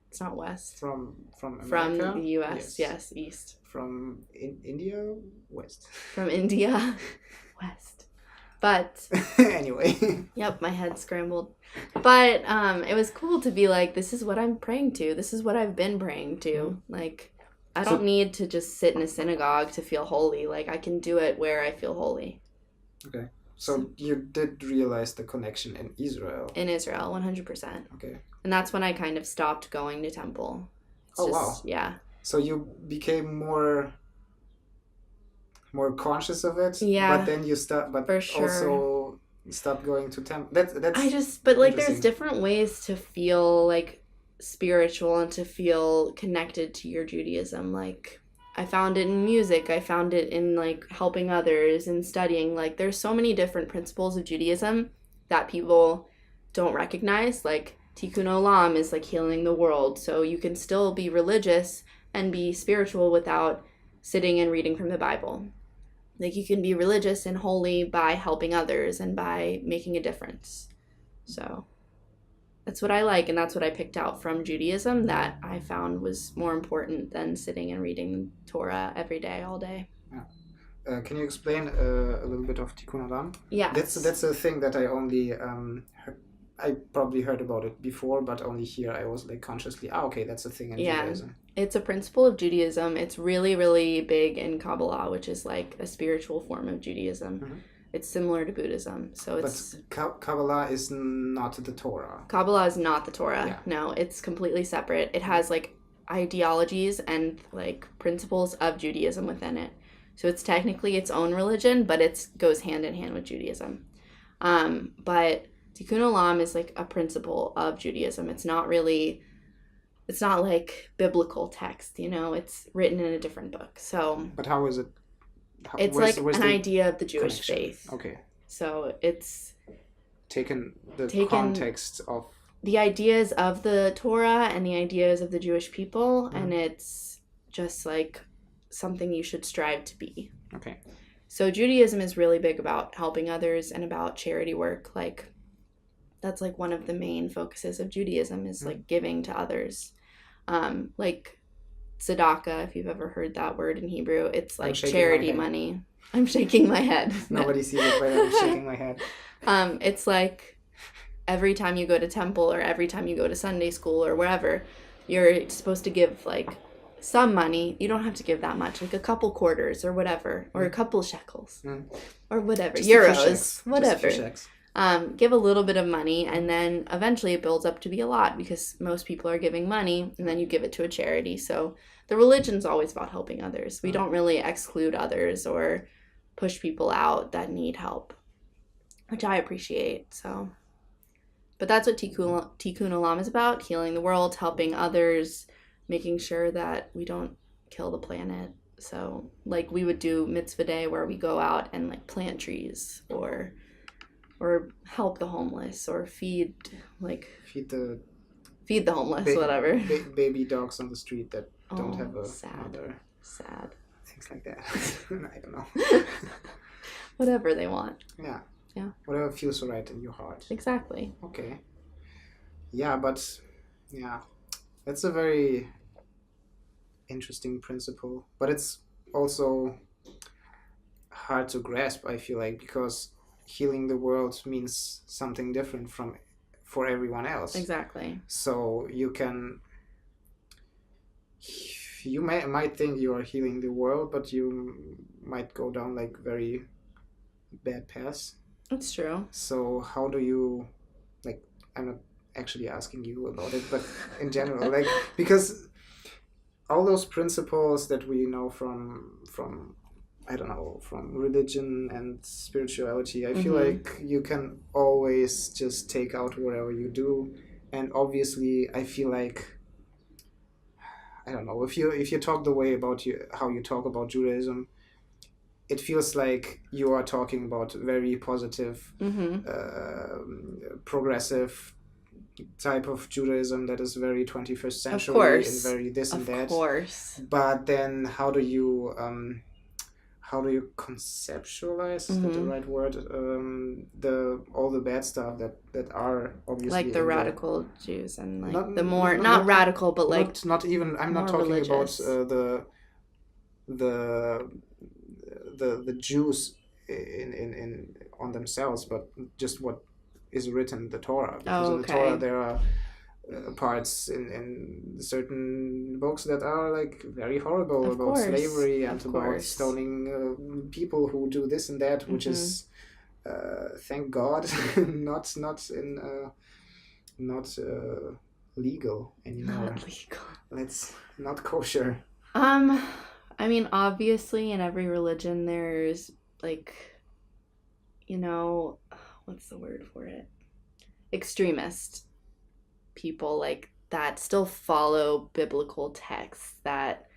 S1: it's not west.
S2: From America?
S1: From the U.S. Yes, east.
S2: From India, west.
S1: From India, west. But
S2: anyway.
S1: Yep, my head scrambled. But it was cool to be like, this is what I'm praying to. This is what I've been praying to. Like, I don't need to just sit in a synagogue to feel holy. Like, I can do it where I feel holy.
S2: Okay. So you did realize the connection in Israel.
S1: In Israel, 100%.
S2: Okay.
S1: And that's when I kind of stopped going to temple.
S2: Wow.
S1: Yeah.
S2: So you became more conscious of it.
S1: Yeah.
S2: But then you also stop going to temple. That's
S1: but like there's different ways to feel like spiritual and to feel connected to your Judaism. Like I found it in music. I found it in like helping others and studying. Like there's so many different principles of Judaism that people don't recognize. Like Tikkun Olam is like healing the world. So you can still be religious and be spiritual without sitting and reading from the Bible. Like you can be religious and holy by helping others and by making a difference. So that's what I like, and that's what I picked out from Judaism that I found was more important than sitting and reading Torah every day, all day.
S2: Yeah. Can you explain a little bit of Tikkun Olam?
S1: Yeah.
S2: That's a thing that I only I probably heard about it before, but only here I was like consciously, okay, that's a thing in Judaism.
S1: It's a principle of Judaism. It's really, really big in Kabbalah, which is like a spiritual form of Judaism. It's similar to Buddhism. So it's...
S2: But Kabbalah is not the Torah.
S1: Kabbalah is not the Torah.
S2: Yeah.
S1: No, it's completely separate. It has like ideologies and like principles of Judaism within it. So it's technically its own religion, but it goes hand in hand with Judaism. But Tikkun Olam is like a principle of Judaism. It's not like biblical text, it's written in a different book. So,
S2: but how is it?
S1: It's like an idea of the Jewish faith.
S2: Okay.
S1: So it's
S2: taken context of
S1: the ideas of the Torah and the ideas of the Jewish people, and it's just like something you should strive to be.
S2: Okay.
S1: So Judaism is really big about helping others and about charity work. Like, that's like one of the main focuses of Judaism is like giving to others. Like tzedakah, if you've ever heard that word in Hebrew, it's like charity money. I'm shaking my head.
S2: Nobody sees it, but I'm shaking my head.
S1: It's like every time you go to temple or every time you go to Sunday school or wherever, you're supposed to give like some money. You don't have to give that much, like a couple quarters or whatever, or a couple shekels or whatever,
S2: just
S1: euros, whatever. Give a little bit of money, and then eventually it builds up to be a lot because most people are giving money, and then you give it to a charity. So the religion's always about helping others. We don't really exclude others or push people out that need help, which I appreciate. So, but that's what Tikkun Olam is about: healing the world, helping others, making sure that we don't kill the planet. So, like, we would do mitzvah day where we go out and like plant trees or help the homeless or feed the homeless, whatever.
S2: Baby dogs on the street that don't have a mother.
S1: Sad.
S2: Things like that. I don't know.
S1: Whatever they want.
S2: Yeah.
S1: Yeah.
S2: Whatever feels right in your heart.
S1: Exactly.
S2: Okay. Yeah, but that's a very interesting principle. But it's also hard to grasp, I feel like, because healing the world means something different for everyone else.
S1: Exactly.
S2: So you might think you are healing the world, but you might go down like very bad paths.
S1: That's true.
S2: So how do you, like, I'm not actually asking you about it, but in general, like, because all those principles that we know from I don't know, from religion and spirituality, I feel like you can always just take out whatever you do. And obviously, I feel like, I don't know, if you talk the way about how you talk about Judaism, it feels like you are talking about very positive, progressive type of Judaism that is very 21st century and very this and that. Of course. But then how do you conceptualize, is that the right word, all the bad stuff that are obviously
S1: like the radical Jews and like not radical, but like
S2: not even, I'm not talking religious. About the Jews in on themselves, but just what is written in the Torah, because in the Torah there are parts in certain books that are like very horrible about slavery and about stoning people who do this and that, which is thank God not legal anymore.
S1: Not legal.
S2: It's not kosher.
S1: I mean, obviously in every religion there's like, what's the word for it? Extremist people like that still follow biblical texts that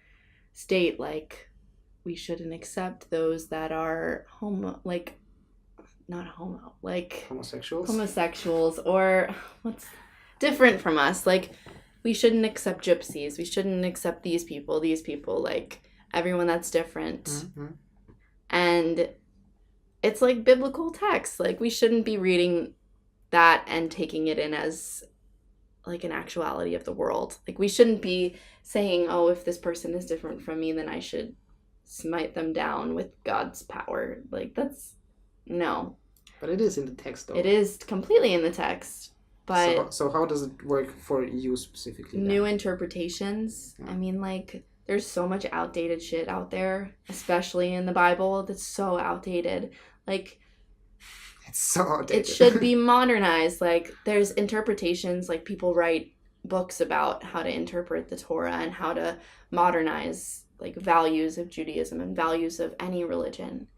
S1: state like we shouldn't accept those that are homosexuals or what's different from us. Like, we shouldn't accept gypsies. We shouldn't accept these people, like everyone that's different. And it's like biblical text. Like, we shouldn't be reading that and taking it in as like an actuality of the world. Like, we shouldn't be saying, oh, if this person is different from me, then I should smite them down with God's power. Like, no.
S2: But it is in the text, though.
S1: It is completely in the text. But
S2: so how does it work for you specifically?
S1: New interpretations. Yeah. I mean, like, there's so much outdated shit out there, especially in the Bible, that's so outdated. Like,
S2: it's so outdated.
S1: It should be modernized. Like, there's interpretations, like people write books about how to interpret the Torah and how to modernize like values of Judaism and values of any religion.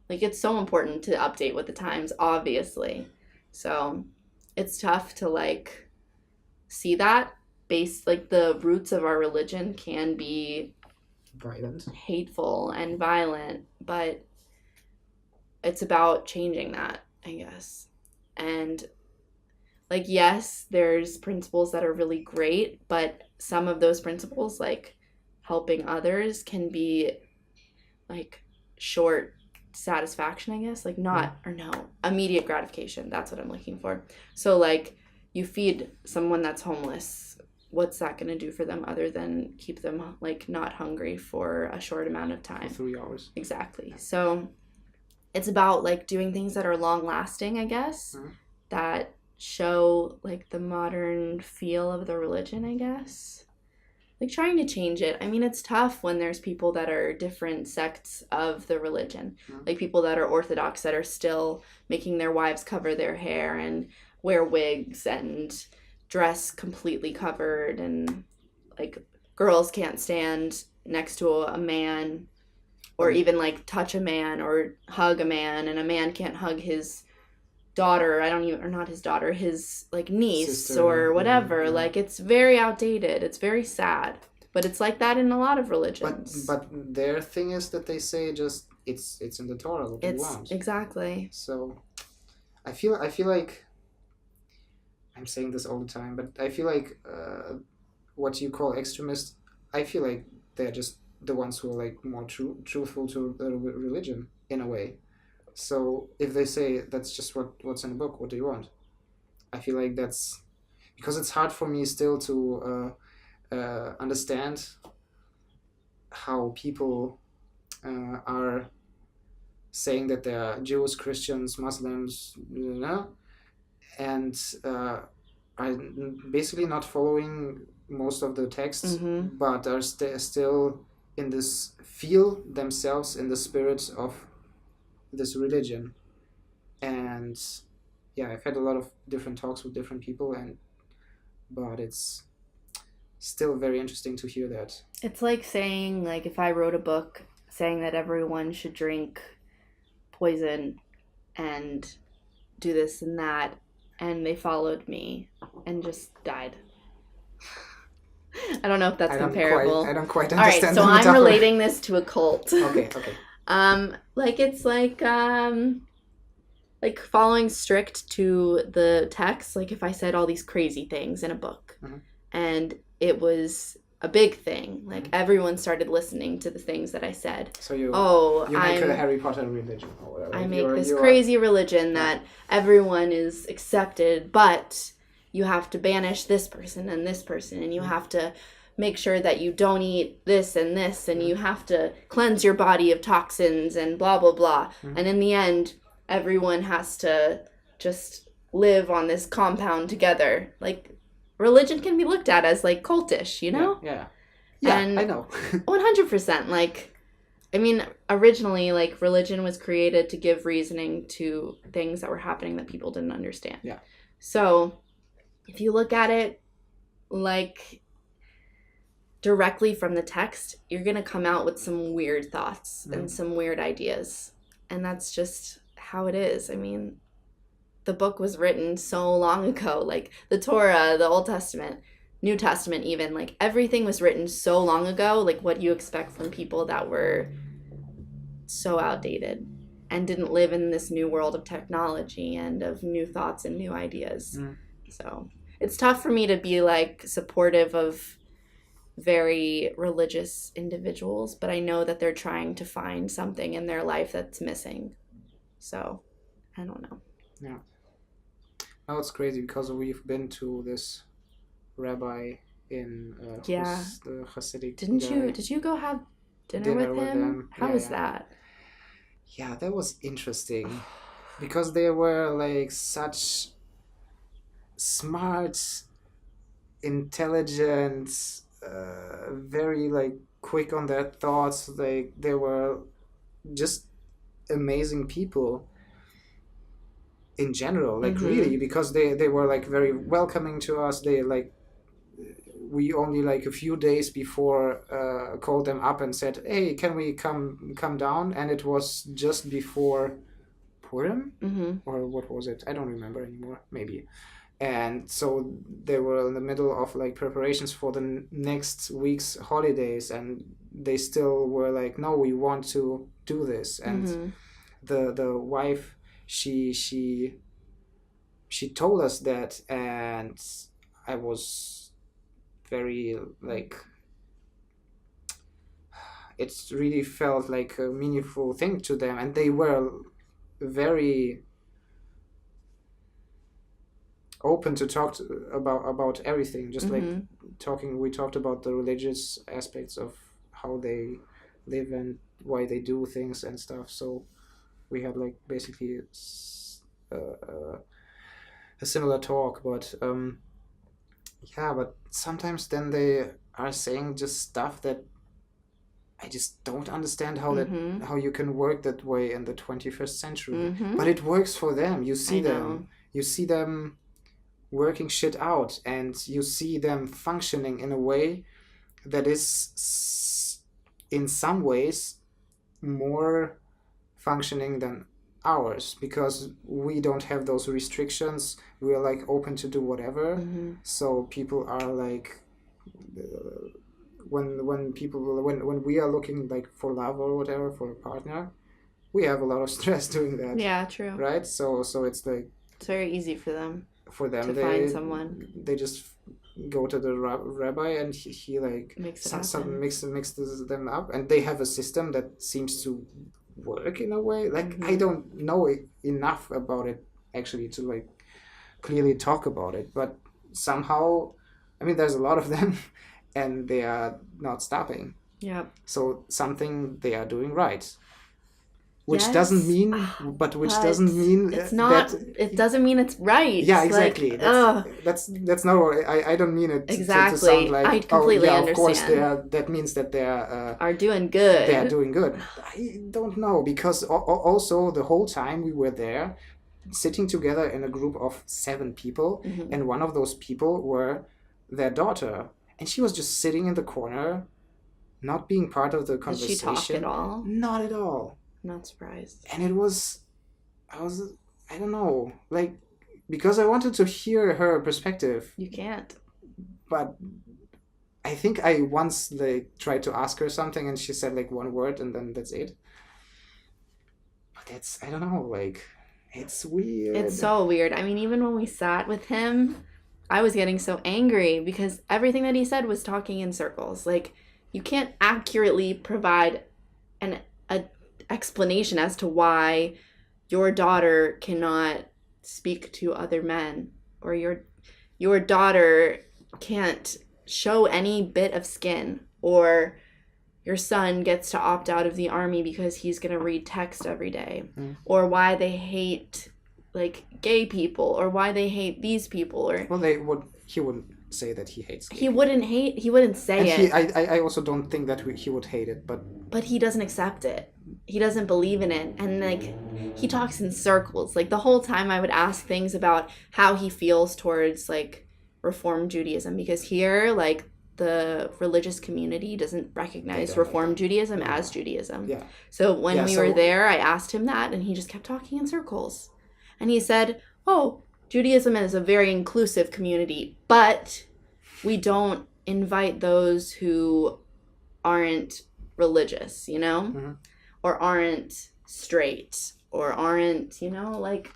S1: Like, it's so important to update with the times, obviously. So it's tough to like see that based, like, the roots of our religion can be
S2: violent,
S1: hateful and violent, but it's about changing that, I guess. And like, yes, there's principles that are really great, but some of those principles, like helping others, can be like short satisfaction, I guess, like not, or no, immediate gratification. That's what I'm looking for. So like, you feed someone that's homeless, what's that going to do for them other than keep them like not hungry for a short amount of time?
S2: 3 hours.
S1: Exactly. So it's about like doing things that are long lasting, I guess, that show like the modern feel of the religion, I guess. Like trying to change it. I mean, it's tough when there's people that are different sects of the religion. Like people that are Orthodox that are still making their wives cover their hair and wear wigs and dress completely covered, and like girls can't stand next to a man or even like touch a man or hug a man, and a man can't hug his daughter, or not his daughter, his like niece, sister, or whatever. Like, it's very outdated. It's very sad, but it's like that in a lot of religions.
S2: But their thing is that they say just it's in the Torah what you want.
S1: Exactly.
S2: So I feel like I'm saying this all the time, but I feel like what you call extremists, I feel like they're just the ones who are like more truthful to the religion in a way. So if they say that's just what's in the book, what do you want? I feel like that's because it's hard for me still to understand how people are saying that they are Jews, Christians, Muslims, you know, and are basically not following most of the texts, but are still in this, feel themselves in the spirit of this religion. And yeah, I've had a lot of different talks with different people, but it's still very interesting to hear that.
S1: It's like saying, like, if I wrote a book saying that everyone should drink poison and do this and that, and they followed me and just died. I don't know if that's comparable.
S2: I don't quite understand.
S1: All right, so I'm relating this to a cult.
S2: Okay.
S1: Like, it's like following strict to the text. Like, if I said all these crazy things in a book, and it was a big thing, like everyone started listening to the things that I said.
S2: So you make a Harry Potter religion or whatever.
S1: I make this crazy religion that everyone is accepted, but you have to banish this person, and you have to make sure that you don't eat this, and you have to cleanse your body of toxins and blah, blah, blah. And in the end, everyone has to just live on this compound together. Like, religion can be looked at as, like, cultish, you know?
S2: Yeah,
S1: and
S2: I know.
S1: 100%. Like, I mean, originally, like, religion was created to give reasoning to things that were happening that people didn't understand.
S2: Yeah.
S1: So if you look at it, like, directly from the text, you're going to come out with some weird thoughts and some weird ideas. And that's just how it is. I mean, the book was written so long ago. Like, the Torah, the Old Testament, New Testament even. Like, everything was written so long ago. Like, what do you expect from people that were so outdated and didn't live in this new world of technology and of new thoughts and new ideas? So it's tough for me to be, like, supportive of very religious individuals, but I know that they're trying to find something in their life that's missing. So I don't know.
S2: Yeah. Now it's crazy because we've been to this rabbi in the Hasidic.
S1: Did you go have dinner with him? How was that?
S2: Yeah, that was interesting because they were like such smart, intelligent, very like quick on their thoughts. Like, they were just amazing people in general, like really, because they were like very welcoming to us. They like we only like a few days before called them up and said, hey, can we come down? And it was just before Purim, or what was it? I don't remember anymore. Maybe. And so they were in the middle of like preparations for the next week's holidays, and they still were like, no, we want to do this. And the wife, she told us that, and I was very like, it really felt like a meaningful thing to them, and they were very open to talk about everything, just like we talked about the religious aspects of how they live and why they do things and stuff. So we had like basically a similar talk, but but sometimes then they are saying just stuff that I just don't understand how you can work that way in the 21st century. But it works for them. You see them working shit out, and you see them functioning in a way that is in some ways more functioning than ours, because we don't have those restrictions. We are like open to do whatever. So people are like, when we are looking like for love or whatever, for a partner, we have a lot of stress doing that.
S1: Yeah, true.
S2: Right? So it's like,
S1: it's very easy for them to
S2: they
S1: find someone.
S2: They just go to the rabbi, and he like mixes them up, and they have a system that seems to work in a way. Like I don't know enough about it actually to like clearly talk about it, but somehow, I mean, there's a lot of them, and they are not stopping.
S1: Yeah.
S2: So something they are doing right. Which doesn't mean
S1: it's not. It doesn't mean it's right.
S2: Yeah, exactly.
S1: Like,
S2: that's not what I don't mean it
S1: exactly.
S2: to sound like.
S1: I completely understand.
S2: Of course, that means that they
S1: are doing good.
S2: They are doing good. I don't know, because also the whole time we were there, sitting together in a group of 7 people, and one of those people were their daughter, and she was just sitting in the corner, not being part of the conversation.
S1: Did she talk at all?
S2: Not at all.
S1: Not surprised.
S2: And I don't know, like, because I wanted to hear her perspective.
S1: You can't.
S2: But I think I once like tried to ask her something, and she said like one word, and then that's it. But I don't know, like, it's weird.
S1: It's so weird. I mean, even when we sat with him, I was getting so angry because everything that he said was talking in circles. Like, you can't accurately provide an explanation as to why your daughter cannot speak to other men, or your daughter can't show any bit of skin, or your son gets to opt out of the army because he's going to read text every day, or why they hate like gay people, or why they hate these people, or
S2: he wouldn't say that he hates gay
S1: he wouldn't say
S2: and
S1: it.
S2: I also don't think that he would hate it, but
S1: he doesn't accept it. He doesn't believe in it, and like he talks in circles. Like the whole time I would ask things about how he feels towards like Reform Judaism, because here like the religious community doesn't recognize Reform Judaism as Judaism.
S2: Yeah.
S1: So when we were there, I asked him that, and he just kept talking in circles. And he said, "Oh, Judaism is a very inclusive community, but we don't invite those who aren't religious, you know, or aren't straight, or aren't, you know, like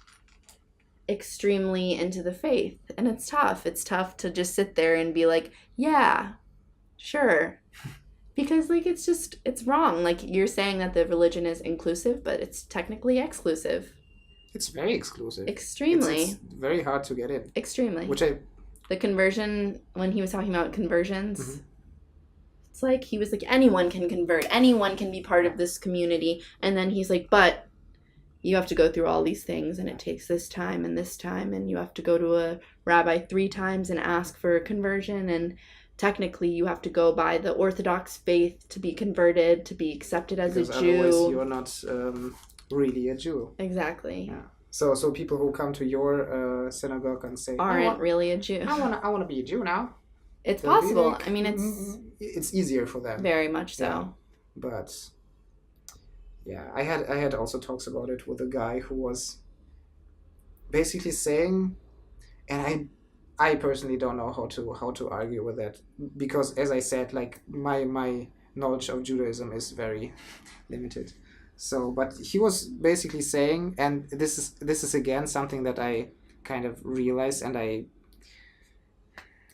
S1: extremely into the faith." And it's tough. It's tough to just sit there and be like, yeah, sure. Because like it's wrong. Like you're saying that the religion is inclusive, but it's technically exclusive.
S2: It's very exclusive.
S1: Extremely.
S2: It's very hard to get in.
S1: Extremely.
S2: The
S1: conversion, when he was talking about conversions, it's like he was like, anyone can convert. Anyone can be part of this community. And then he's like, but you have to go through all these things, and it takes this time, and you have to go to a rabbi 3 times and ask for a conversion, and technically you have to go by the Orthodox faith to be converted, to be accepted as a Jew.
S2: Otherwise you're not really a Jew.
S1: Exactly.
S2: Yeah. So people who come to your synagogue and say,
S1: aren't really a Jew.
S2: I want to be a Jew now.
S1: It's
S2: They'll be
S1: possible.
S2: like,
S1: I mean,
S2: it's easier for them.
S1: very much so.
S2: Yeah. But yeah, I had also talks about it with a guy who was basically saying, and I personally don't know how to argue with that, because as I said, like my knowledge of Judaism is very limited. So, but he was basically saying, and this is again something that I kind of realize, and I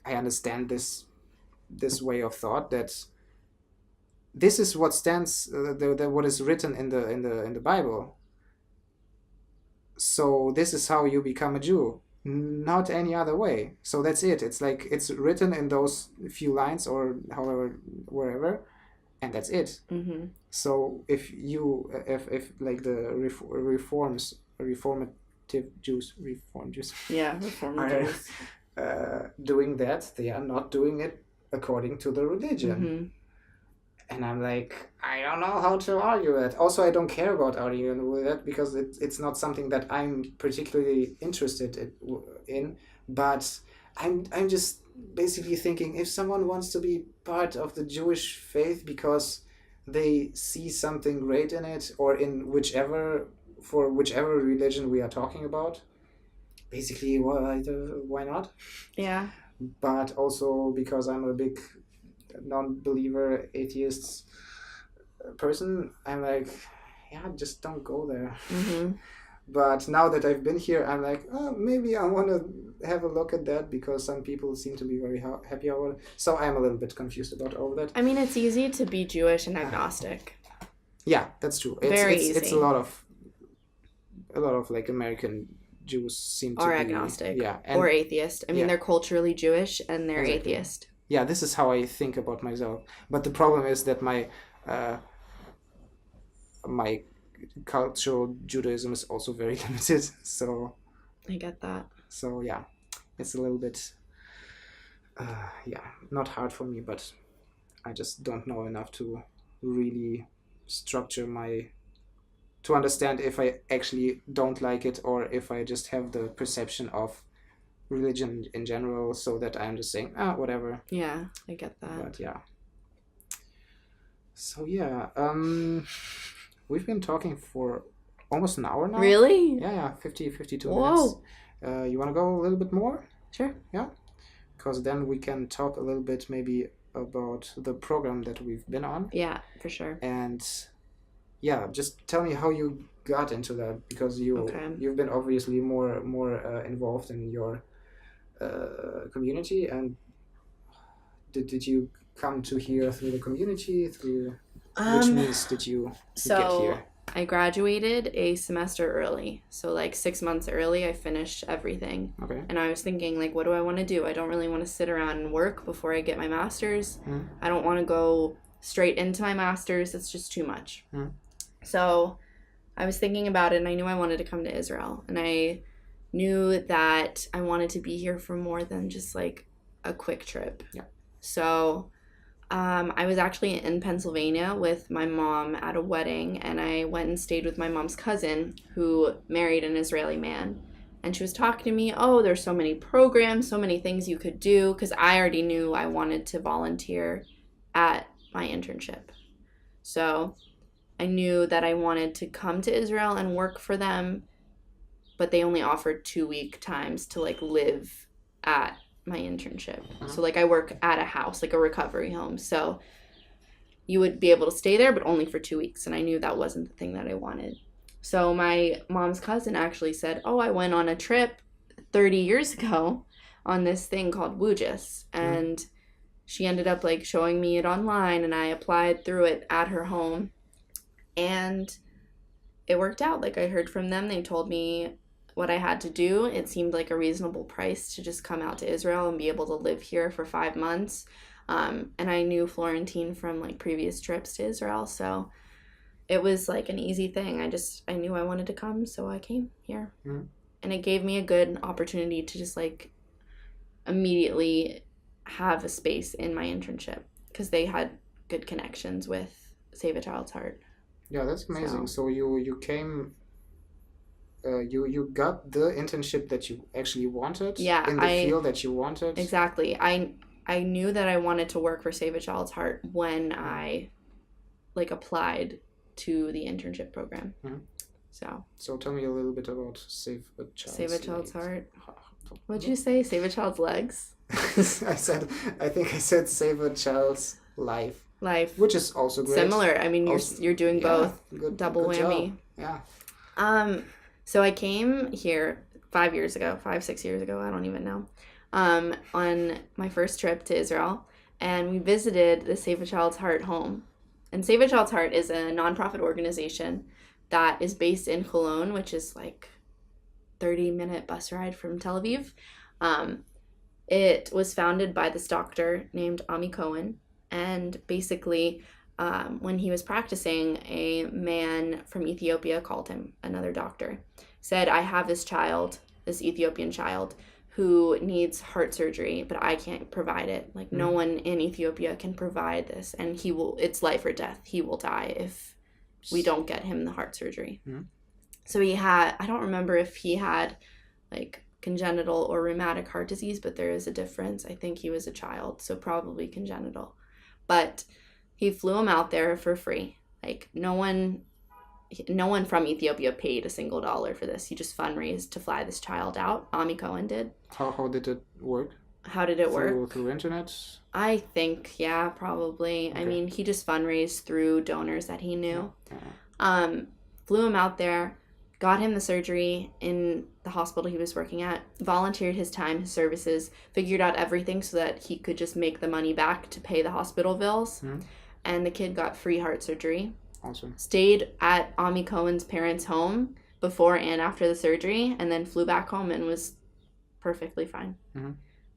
S2: understand this way of thought, that this is what stands what is written in the Bible. So this is how you become a Jew, not any other way. So that's it. It's like it's written in those few lines or however wherever, and that's it.
S1: Mm-hmm.
S2: So if like the reformative Jews,
S1: Yeah, Reformed Jews.
S2: Doing that, they are not doing it according to the religion.
S1: Mm-hmm.
S2: And I'm like, I don't know how to argue it. Also, I don't care about arguing with that, because it's not something that I'm particularly interested in. But I'm just basically thinking, if someone wants to be part of the Jewish faith because they see something great in it, or in whichever religion we are talking about, basically, why not?
S1: Yeah.
S2: But also because I'm a big non-believer atheist person, I'm like, yeah, just don't go there.
S1: Mm-hmm.
S2: But now that I've been here, I'm like, oh, maybe I want to have a look at that, because some people seem to be very happy about it. So I'm a little bit confused about all of that.
S1: I mean, it's easy to be Jewish and agnostic.
S2: Yeah, that's true. It's a lot of like American Jews seem to be
S1: agnostic,
S2: yeah,
S1: or atheist. I mean, they're culturally Jewish and they're atheist.
S2: Yeah, this is how I think about myself. But the problem is that my cultural Judaism is also very limited. So
S1: I get that.
S2: So yeah, it's a little bit not hard for me, but I just don't know enough to really structure to understand if I actually don't like it, or if I just have the perception of religion in general, so that I'm just saying, whatever.
S1: Yeah, I get that.
S2: But yeah. So yeah, we've been talking for almost an hour now.
S1: Really?
S2: Yeah, 52
S1: Whoa.
S2: minutes. You want to go a little bit more?
S1: Sure.
S2: Yeah? Because then we can talk a little bit maybe about the program that we've been on.
S1: Yeah, for sure.
S2: And yeah, just tell me how you got into that, because you've been obviously more involved in your community. And did you come to here through the community, which means did you get here?
S1: I graduated a semester early, so like 6 months early I finished everything.
S2: Okay.
S1: And I was thinking, like, what do I want to do? I don't really want to sit around and work before I get my master's. I don't want to go straight into my master's. It's just too much. So I was thinking about it, and I knew I wanted to come to Israel, and I knew that I wanted to be here for more than just like a quick trip.
S2: Yeah.
S1: So I was actually in Pennsylvania with my mom at a wedding, and I went and stayed with my mom's cousin who married an Israeli man. And she was talking to me, there's so many programs, so many things you could do, because I already knew I wanted to volunteer at my internship. So I knew that I wanted to come to Israel and work for them, but they only offered 2-week times to like live at my internship. So like I work at a house, like a recovery home. So you would be able to stay there, but only for 2 weeks. And I knew that wasn't the thing that I wanted. So my mom's cousin actually said, I went on a trip 30 years ago on this thing called Wujis. And she ended up like showing me it online, and I applied through it at her home. And it worked out. Like I heard from them. They told me what I had to do. It seemed like a reasonable price to just come out to Israel and be able to live here for 5 months. And I knew Florentine from like previous trips to Israel. So it was like an easy thing. I knew I wanted to come, so I came here. And it gave me a good opportunity to just like immediately have a space in my internship, because they had good connections with Save a Child's Heart.
S2: Yeah, that's amazing. So you came, you got the internship that you actually wanted, in the field that you wanted.
S1: Exactly. I I knew that I wanted to work for Save a Child's Heart when I like applied to the internship program.
S2: Mhm.
S1: So
S2: tell me a little bit about Save a Child's
S1: Heart. What'd you say? Save a Child's legs?
S2: I think I said Save a Child's life, which is also great.
S1: Similar. I mean, you're doing both.
S2: Good,
S1: double
S2: good
S1: whammy.
S2: Job. Yeah.
S1: So I came here 5 years ago, 6 years ago, I don't even know, on my first trip to Israel, and we visited the Save a Child's Heart home. And Save a Child's Heart is a nonprofit organization that is based in Cologne, which is like 30-minute bus ride from Tel Aviv. It was founded by this doctor named Ami Cohen, and basically when he was practicing, a man from Ethiopia called him, another doctor, said, I have this child, this Ethiopian child, who needs heart surgery, but I can't provide it. Like, no one in Ethiopia can provide this, and it's life or death. He will die if we don't get him the heart surgery. So I don't remember if he had like congenital or rheumatic heart disease, but there is a difference. I think he was a child, so probably congenital. But he flew him out there for free. Like, no one from Ethiopia paid a single dollar for this. He just fundraised to fly this child out. Ami Cohen did.
S2: How did it work?
S1: How did it work?
S2: Through internet?
S1: I think, yeah, probably. Okay. I mean, he just fundraised through donors that he knew. Flew him out there, got him the surgery in the hospital he was working at, volunteered his time, his services, figured out everything so that he could just make the money back to pay the hospital bills. And the kid got free heart surgery.
S2: Awesome.
S1: Stayed at Ami Cohen's parents' home before and after the surgery, and then flew back home and was perfectly fine.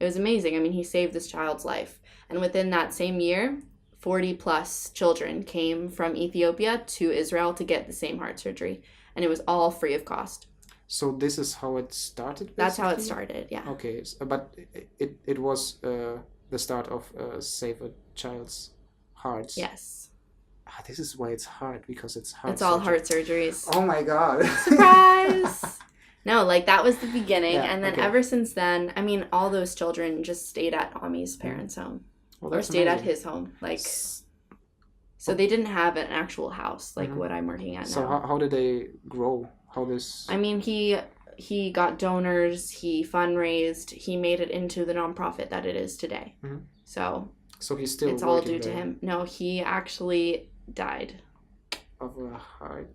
S1: It was amazing. I mean, he saved this child's life. And within that same year, 40 plus children came from Ethiopia to Israel to get the same heart surgery. And it was all free of cost.
S2: So this is how it started, basically?
S1: That's how it started, yeah.
S2: Okay, but it was the start of Save a Child's Heart.
S1: Yes.
S2: This is why it's hard, because it's heart
S1: It's all heart surgeries.
S2: Oh my God.
S1: Surprise! No, like, that was the beginning.
S2: Yeah,
S1: and then ever since then, I mean, all those children just stayed at Ami's parents' home.
S2: Well,
S1: or stayed
S2: amazing.
S1: At his home. Like, so they didn't have an actual house, like what I'm working at now.
S2: So how did they grow? How this...
S1: I mean, he got donors, he fundraised, he made it into the nonprofit that it is today. So
S2: he's still
S1: it's all due to him. No, he actually died.
S2: Of a heart...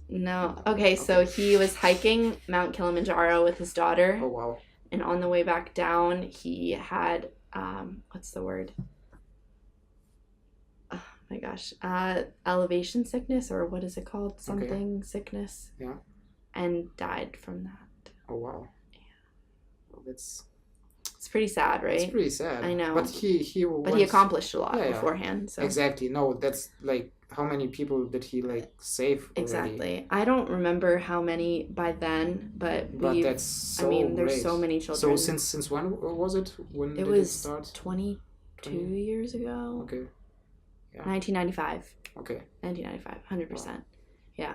S1: No. Okay, so he was hiking Mount Kilimanjaro with his daughter.
S2: Oh, wow.
S1: And on the way back down, he had, what's the word? Oh my gosh. Elevation sickness, or what is it called? Something sickness.
S2: Yeah.
S1: And died from that.
S2: Oh, wow.
S1: Yeah.
S2: Well, it's
S1: pretty sad, right?
S2: It's pretty sad.
S1: I know.
S2: But he
S1: accomplished a lot beforehand. So.
S2: Exactly. No, that's like, how many people did he like save already?
S1: Exactly. I don't remember how many by then, but
S2: that's so
S1: there's
S2: great.
S1: So many children.
S2: So since when was it? When
S1: it
S2: did
S1: was
S2: it start?
S1: 22 years ago.
S2: Okay. Yeah.
S1: 1995.
S2: Okay.
S1: 1995, 100%. Wow. Yeah.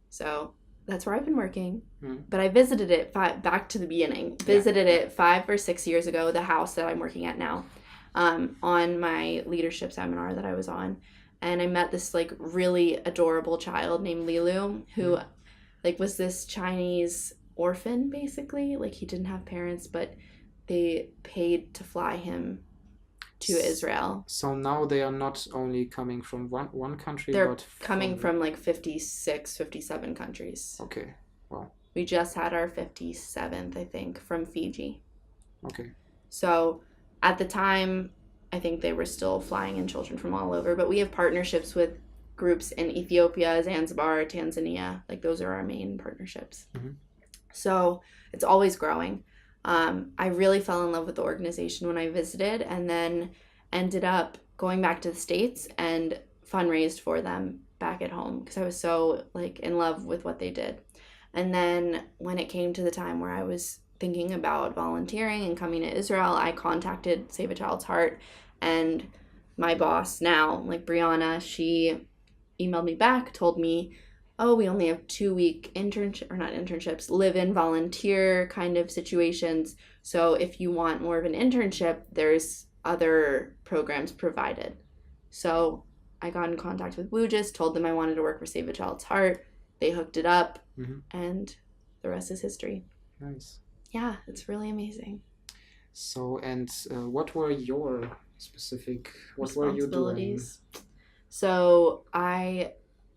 S1: So that's where I've been working.
S2: But
S1: I visited it back to the beginning. Visited it 5 or 6 years ago, the house that I'm working at now, on my leadership seminar that I was on. And I met this like really adorable child named Lilu, who like was this Chinese orphan, basically. Like, he didn't have parents, but they paid to fly him to Israel.
S2: So now they are not only coming from one country,
S1: they're coming from like 56, 57 countries.
S2: Okay. Wow.
S1: We just had our 57th, I think, from Fiji.
S2: Okay.
S1: So at the time, I think they were still flying in children from all over, but we have partnerships with groups in Ethiopia, Zanzibar, Tanzania. Like, those are our main partnerships. So it's always growing. I really fell in love with the organization when I visited, and then ended up going back to the States and fundraised for them back at home because I was so like in love with what they did. And then when it came to the time where I was thinking about volunteering and coming to Israel, I contacted Save a Child's Heart, and my boss now, like Brianna, she emailed me back, told me, oh, we only have 2-week live-in volunteer kind of situations. So if you want more of an internship, there's other programs provided. So I got in contact with Woojus, told them I wanted to work for Save a Child's Heart. They hooked it up, and the rest is history.
S2: Nice.
S1: Yeah, it's really amazing.
S2: So, and what were your specific, what were you doing?
S1: So I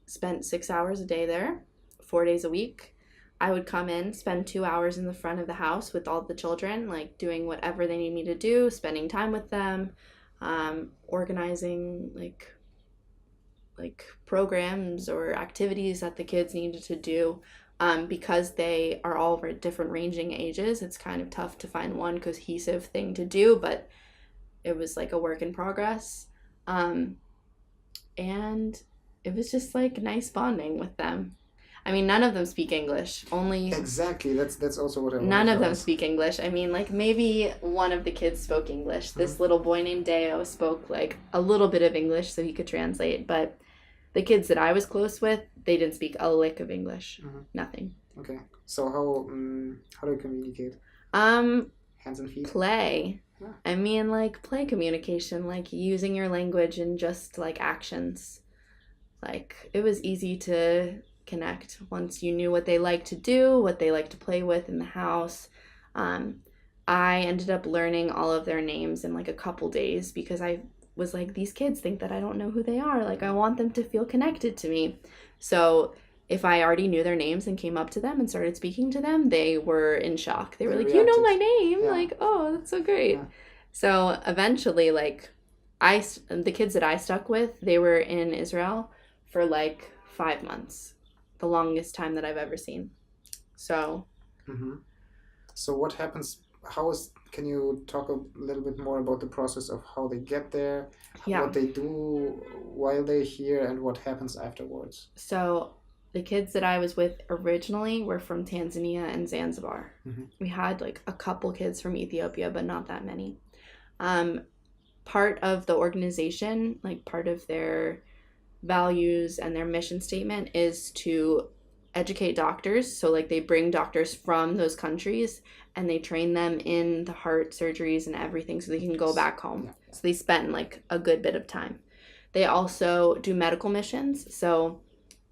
S1: spent 6 hours a day there, 4 days a week. I would come in, spend 2 hours in the front of the house with all the children, like doing whatever they need me to do, spending time with them, organizing like programs or activities that the kids needed to do. Because they are all different ranging ages, it's kind of tough to find one cohesive thing to do, but it was like a work in progress. And it was just like nice bonding with them. I mean, none of them speak English. Only
S2: exactly. That's also what I wanted
S1: none of
S2: to
S1: them
S2: ask.
S1: speak English. I mean, like maybe one of the kids spoke English. This little boy named Deo spoke like a little bit of English so he could translate, but the kids that I was close with, they didn't speak a lick of English. Nothing.
S2: Okay. So how do you communicate? Hands and feet?
S1: Play.
S2: Yeah.
S1: I mean, like play communication, like using your language and just like actions. Like it was easy to connect once you knew what they like to do, what they like to play with in the house. I ended up learning all of their names in like a couple days because I was like, these kids think that I don't know who they are. Like I want them to feel connected to me. So if I already knew their names and came up to them and started speaking to them, they were in shock. They were like, you know my name? Yeah. Like, oh, that's so great. Yeah. So eventually, like, the kids that I stuck with, they were in Israel for like 5 months, the longest time that I've ever seen. So.
S2: So what happens? Can you talk a little bit more about the process of how they get there, what they do while they're here, and what happens afterwards?
S1: So the kids that I was with originally were from Tanzania and Zanzibar. We had like a couple kids from Ethiopia, but not that many. Part of the organization, like part of their values and their mission statement is to educate doctors. So like they bring doctors from those countries and they train them in the heart surgeries and everything so they can go back home. So they spend like a good bit of time. They also do medical missions. So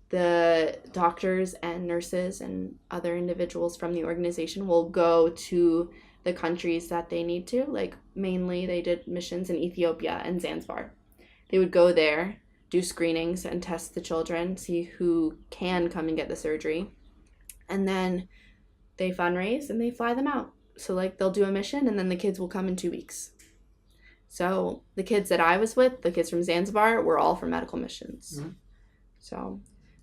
S1: the doctors and nurses and other individuals from the organization will go to the countries that they need to. Like mainly they did missions in Ethiopia and Zanzibar. They would go there, do screenings and test the children, see who can come and get the surgery. And then they fundraise and they fly them out. So like they'll do a mission and then the kids will come in 2 weeks. So the kids that I was with, the kids from Zanzibar, were all for medical missions. So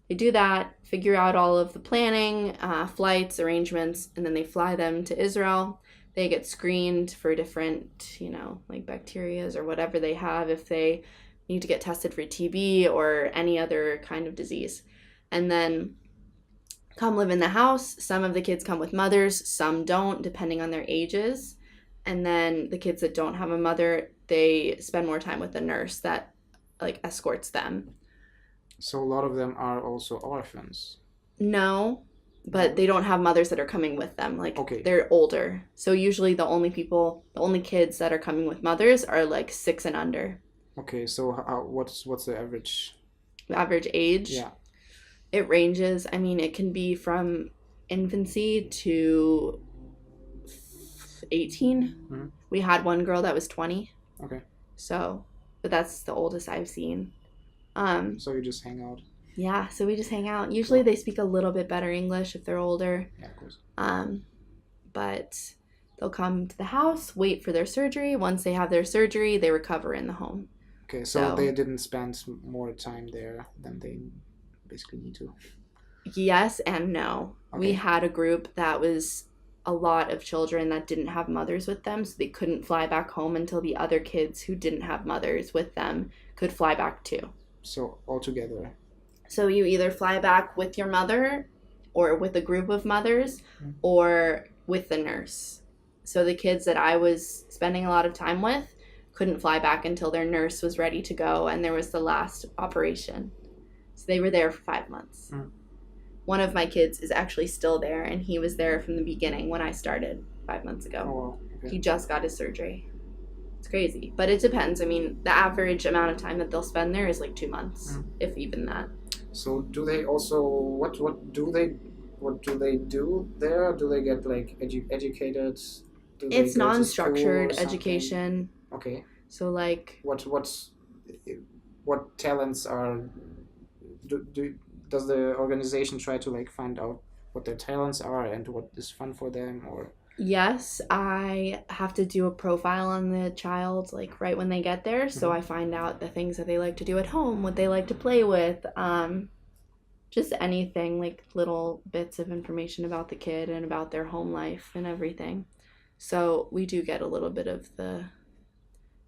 S1: they do that, figure out all of the planning, flights, arrangements, and then they fly them to Israel. They get screened for different, like bacterias or whatever they have if they need to get tested for TB or any other kind of disease. And then come live in the house. Some of the kids come with mothers, some don't, depending on their ages. And then the kids that don't have a mother, they spend more time with the nurse that like escorts them.
S2: So a lot of them are also orphans?
S1: No, but they don't have mothers that are coming with them. Like they're older. So usually the only kids that are coming with mothers are like 6 and under.
S2: Okay, so what's the average?
S1: Average age?
S2: Yeah.
S1: It ranges. I mean, it can be from infancy to 18. We had one girl that was 20.
S2: Okay.
S1: So, but that's the oldest I've seen.
S2: So you just hang out?
S1: Yeah, so we just hang out. Usually they speak a little bit better English if they're older.
S2: Yeah, of course.
S1: But they'll come to the house, wait for their surgery. Once they have their surgery, they recover in the home.
S2: Okay, so they didn't spend more time there than they basically need to?
S1: Yes and no. Okay. We had a group that was a lot of children that didn't have mothers with them, so they couldn't fly back home until the other kids who didn't have mothers with them could fly back too.
S2: So all together?
S1: So you either fly back with your mother or with a group of mothers or with the nurse. So the kids that I was spending a lot of time with couldn't fly back until their nurse was ready to go and there was the last operation. So they were there for 5 months. one of my kids is actually still there, and he was there from the beginning when I started 5 months ago.
S2: Oh, wow. Okay.
S1: He just got his surgery. It's crazy, but it depends. I mean, the average amount of time that they'll spend there is like 2 months, if even that.
S2: So do they also what do they do there? Do they get like educated? Do they
S1: It's
S2: go to
S1: non-structured
S2: school or something?
S1: education.
S2: Okay.
S1: So like,
S2: what talents are does the organization try to like find out what their talents are and what is fun for them? Or
S1: yes, I have to do a profile on the child like right when they get there, so I find out the things that they like to do at home, what they like to play with, just anything, like little bits of information about the kid and about their home life and everything. So we do get a little bit of the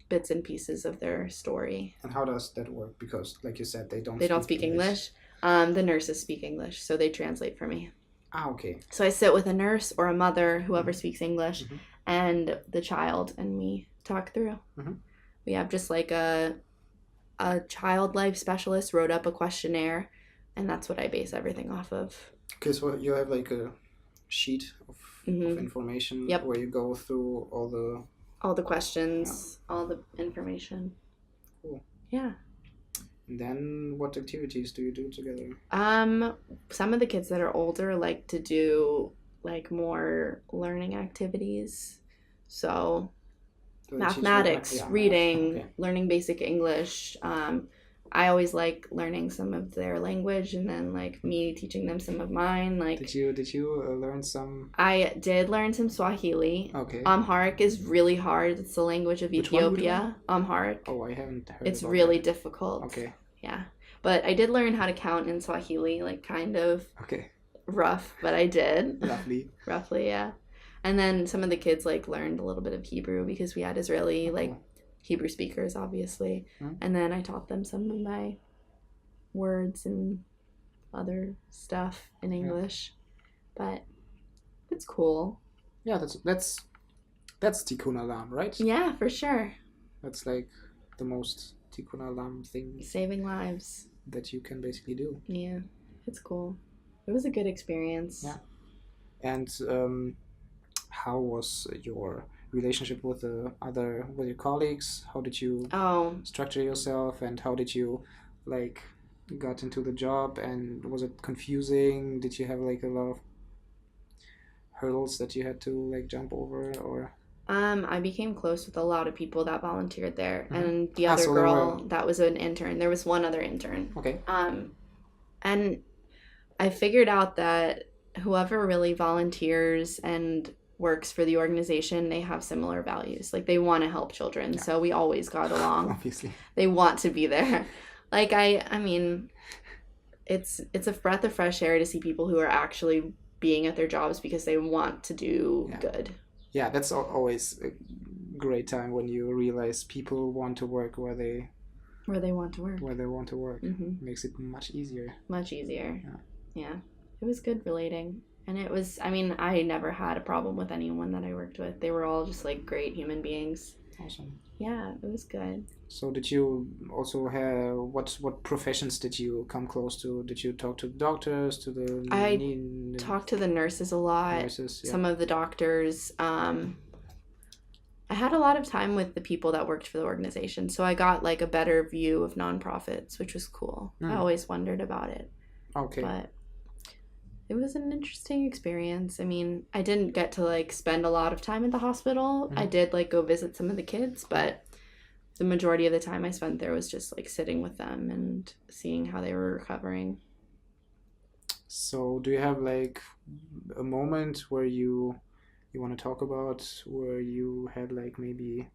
S1: bits and pieces of their story.
S2: and how does that work? Because like you said, they don't
S1: speak English. The nurses speak English, so they translate for me.
S2: Ah, okay.
S1: So I sit with a nurse or a mother, whoever speaks English, and the child, and we talk through. We have just like a child life specialist wrote up a questionnaire, and that's what I base everything off of.
S2: Okay, so you have like a sheet of information where you go through all the
S1: questions, all the information.
S2: Cool.
S1: Yeah.
S2: And then what activities do you do together?
S1: Some of the kids that are older like to do like more learning activities. So mathematics, reading, learning basic English. I always like learning some of their language, and then like me teaching them some of mine. Like,
S2: did you learn some?
S1: I did learn some Swahili.
S2: Okay.
S1: Amharic is really hard. It's the language of Ethiopia. Amharic.
S2: Oh, I haven't heard.
S1: It's really difficult.
S2: Okay.
S1: Yeah, but I did learn how to count in Swahili, like kind of.
S2: Okay.
S1: Rough, but I did.
S2: Roughly,
S1: yeah. And then some of the kids like learned a little bit of Hebrew because we had Israeli like Hebrew speakers, obviously. And then I taught them some of my words and other stuff in English. But it's cool.
S2: Yeah, that's Tikkun Olam, right?
S1: Yeah, for sure.
S2: That's like the most Tikkun Olam thing.
S1: Saving lives.
S2: That you can basically do.
S1: Yeah, it's cool. It was a good experience.
S2: Yeah. And how was your relationship with your colleagues? How did you structure yourself, and how did you like got into the job, and was it confusing? Did you have like a lot of hurdles that you had to like jump over, or?
S1: I became close with a lot of people that volunteered there, and the other girl that was an intern. There was one other intern.
S2: Okay.
S1: And I figured out that whoever really volunteers and works for the organization, they have similar values. Like, they want to help children, so we always got along.
S2: Obviously.
S1: They want to be there. Like, I mean, it's a breath of fresh air to see people who are actually being at their jobs because they want to do good. Yeah,
S2: that's always a great time when you realize people want to work where they want to work. Makes it much easier.
S1: Yeah. It was good relating. And it was, I mean, I never had a problem with anyone that I worked with. They were all just like great human beings.
S2: Awesome.
S1: Yeah, it was good.
S2: So did you also have, what professions did you come close to? Did you talk to doctors, to the...
S1: I talked to the nurses a lot. Some of the doctors. I had a lot of time with the people that worked for the organization. So I got like a better view of nonprofits, which was cool. I always wondered about it.
S2: Okay.
S1: But it was an interesting experience. I mean, I didn't get to like spend a lot of time at the hospital. I did like go visit some of the kids, but the majority of the time I spent there was just like sitting with them and seeing how they were recovering.
S2: So do you have like a moment where you want to talk about, where you had like maybe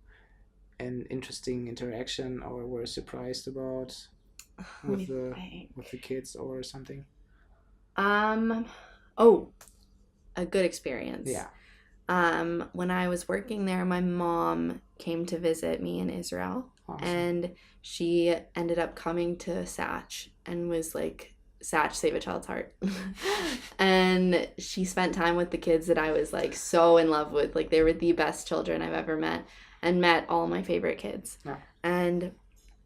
S2: an interesting interaction or were surprised about with the kids or something?
S1: A good experience.
S2: Yeah.
S1: When I was working there, my mom came to visit me in Israel. Awesome. And she ended up coming to Satch and was like, Satch, Save a Child's Heart. And she spent time with the kids that I was like so in love with. Like, they were the best children I've ever met, and met all my favorite kids. Yeah. And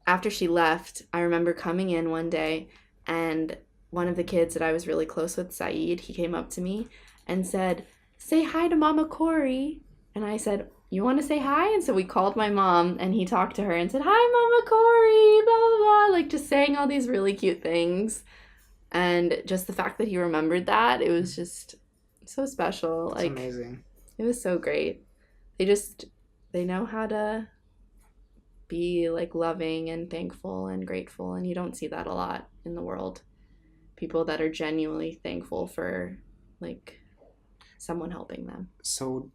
S1: after she left, I remember coming in one day, and one of the kids that I was really close with, Saeed, he came up to me and said, "Say hi to Mama Cory." And I said, "You want to say hi?" And so we called my mom, and he talked to her and said, "Hi, Mama Cory," blah, blah, blah, like just saying all these really cute things. And just the fact that he remembered that, it was just so special.
S2: It's
S1: like
S2: amazing.
S1: It was so great. They know how to be like loving and thankful and grateful, and you don't see that a lot in the world. People that are genuinely thankful for like someone helping them.
S2: So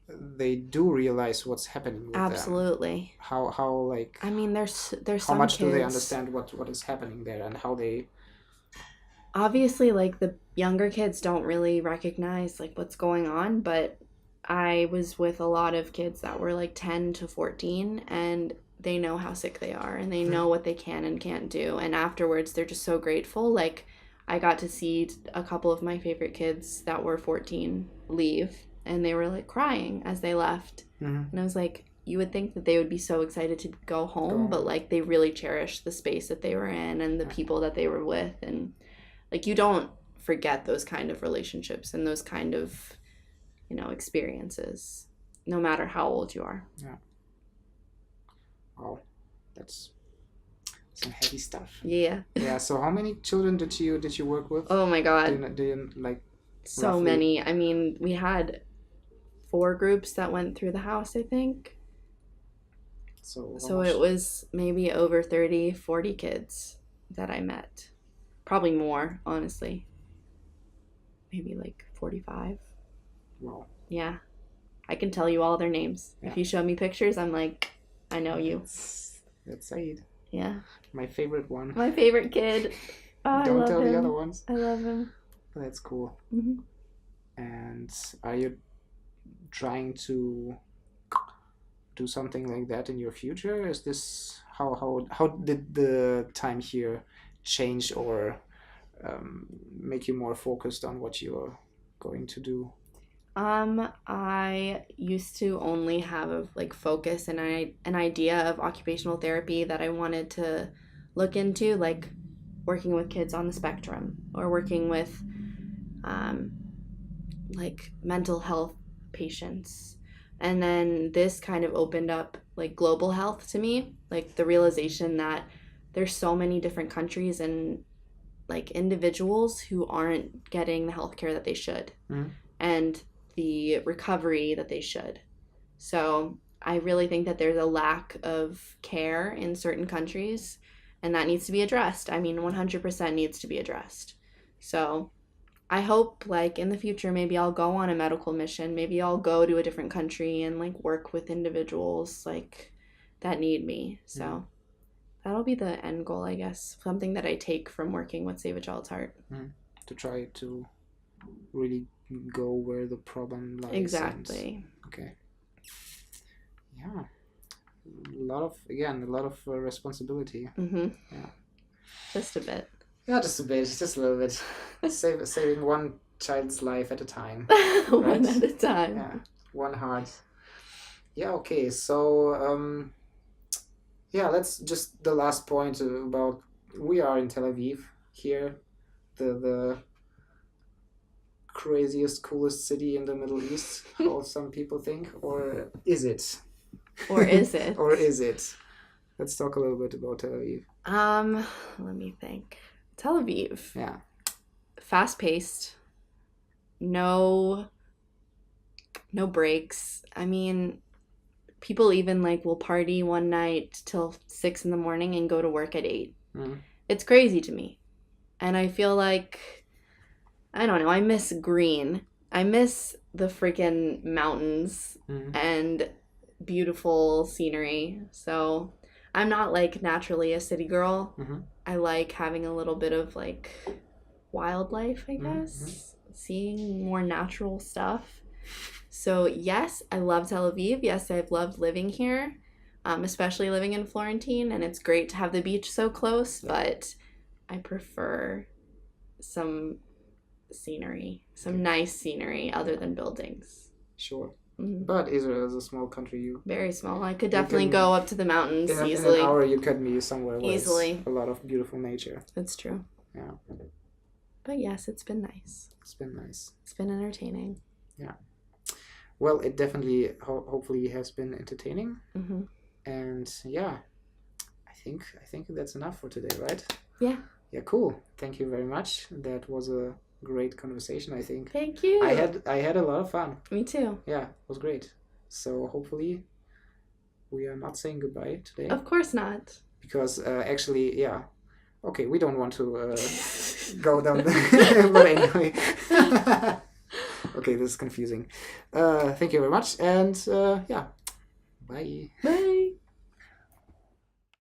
S2: they do realize what's happening with
S1: Absolutely.
S2: them. How like
S1: I mean, there's
S2: how
S1: some
S2: much
S1: kids,
S2: do they understand what is happening there, and how they
S1: obviously, like the younger kids don't really recognize like what's going on, but I was with a lot of kids that were like 10 to 14, and they know how sick they are, and they know what they can and can't do, and afterwards they're just so grateful. Like I got to see a couple of my favorite kids that were 14 leave, and they were like crying as they left. And I was like, you would think that they would be so excited to go home, but like they really cherished the space that they were in and the people that they were with. And like you don't forget those kind of relationships and those kind of, experiences, no matter how old you are.
S2: Yeah. Wow, that's some heavy stuff.
S1: Yeah.
S2: Yeah. So how many children did you work with?
S1: Oh my God.
S2: Do you like
S1: So
S2: roughly?
S1: many. I mean, we had 4 groups that went through the house, I think.
S2: So
S1: It was maybe over 30, 40 kids that I met. Probably more, honestly. Maybe like 45.
S2: Wow.
S1: Yeah. I can tell you all their names.
S2: Yeah.
S1: If you show me pictures, I'm like, I know you.
S2: That's Said.
S1: Yeah.
S2: My favorite one.
S1: My favorite kid. Oh,
S2: Don't
S1: I love
S2: tell
S1: him.
S2: the other ones.
S1: I love him.
S2: That's cool.
S1: Mm-hmm.
S2: And are you trying to do something like that in your future? Is this how did the time here change or make you more focused on what you're going to do?
S1: I used to only have a focus and an idea of occupational therapy that I wanted to look into, like working with kids on the spectrum or working with like mental health patients. And then this kind of opened up like global health to me, like the realization that there's so many different countries and like individuals who aren't getting the healthcare that they should. And the recovery that they should. So I really think that there's a lack of care in certain countries, and that needs to be addressed. I mean, 100% needs to be addressed. So I hope like in the future, maybe I'll go on a medical mission. Maybe I'll go to a different country and like work with individuals like that need me. So that'll be the end goal, I guess. Something that I take from working with Save a Child's Heart.
S2: To try to really go where the problem lies.
S1: Exactly.
S2: Okay. Yeah. A lot of responsibility. Yeah.
S1: Just a bit.
S2: Yeah, just a bit, just a little bit. Saving one child's life at a time.
S1: One at a time.
S2: Yeah, one heart. Yeah, okay, so, let's just, the last point about, we are in Tel Aviv, here, the craziest, coolest city in the Middle East, how some people think, or is it?
S1: Or is it?
S2: Or is it? Let's talk a little bit about Tel Aviv.
S1: Let me think. Tel Aviv.
S2: Yeah.
S1: Fast-paced. No breaks. I mean, people even like will party one night till 6 a.m. and go to work at 8. It's crazy to me. And I feel like, I don't know, I miss green. I miss the freaking mountains and beautiful scenery. So I'm not like naturally a city girl. I like having a little bit of like wildlife, I guess. Seeing more natural stuff. So yes, I love Tel Aviv. Yes, I've loved living here, especially living in Florentine, and it's great to have the beach so close, but I prefer some scenery, some nice scenery other than buildings.
S2: Sure. But Israel is a small country.
S1: Very small. I could definitely go up to the mountains easily.
S2: In an hour you could be somewhere where
S1: easily.
S2: it's a lot of beautiful nature.
S1: That's true.
S2: Yeah.
S1: But yes, it's been nice.
S2: It's been nice.
S1: It's been entertaining.
S2: Yeah. Well, it definitely, hopefully, has been entertaining.
S1: Mm-hmm.
S2: And yeah, I think that's enough for today, right?
S1: Yeah.
S2: Yeah, cool. Thank you very much. That was a great conversation, I think.
S1: Thank you.
S2: I had a lot of fun.
S1: Me too.
S2: Yeah, it was great. So hopefully we are not saying goodbye today.
S1: Of course not.
S2: Because actually, yeah. Okay, we don't want to go down the... But anyway. Okay, this is confusing. Thank you very much. And yeah, bye.
S1: Bye.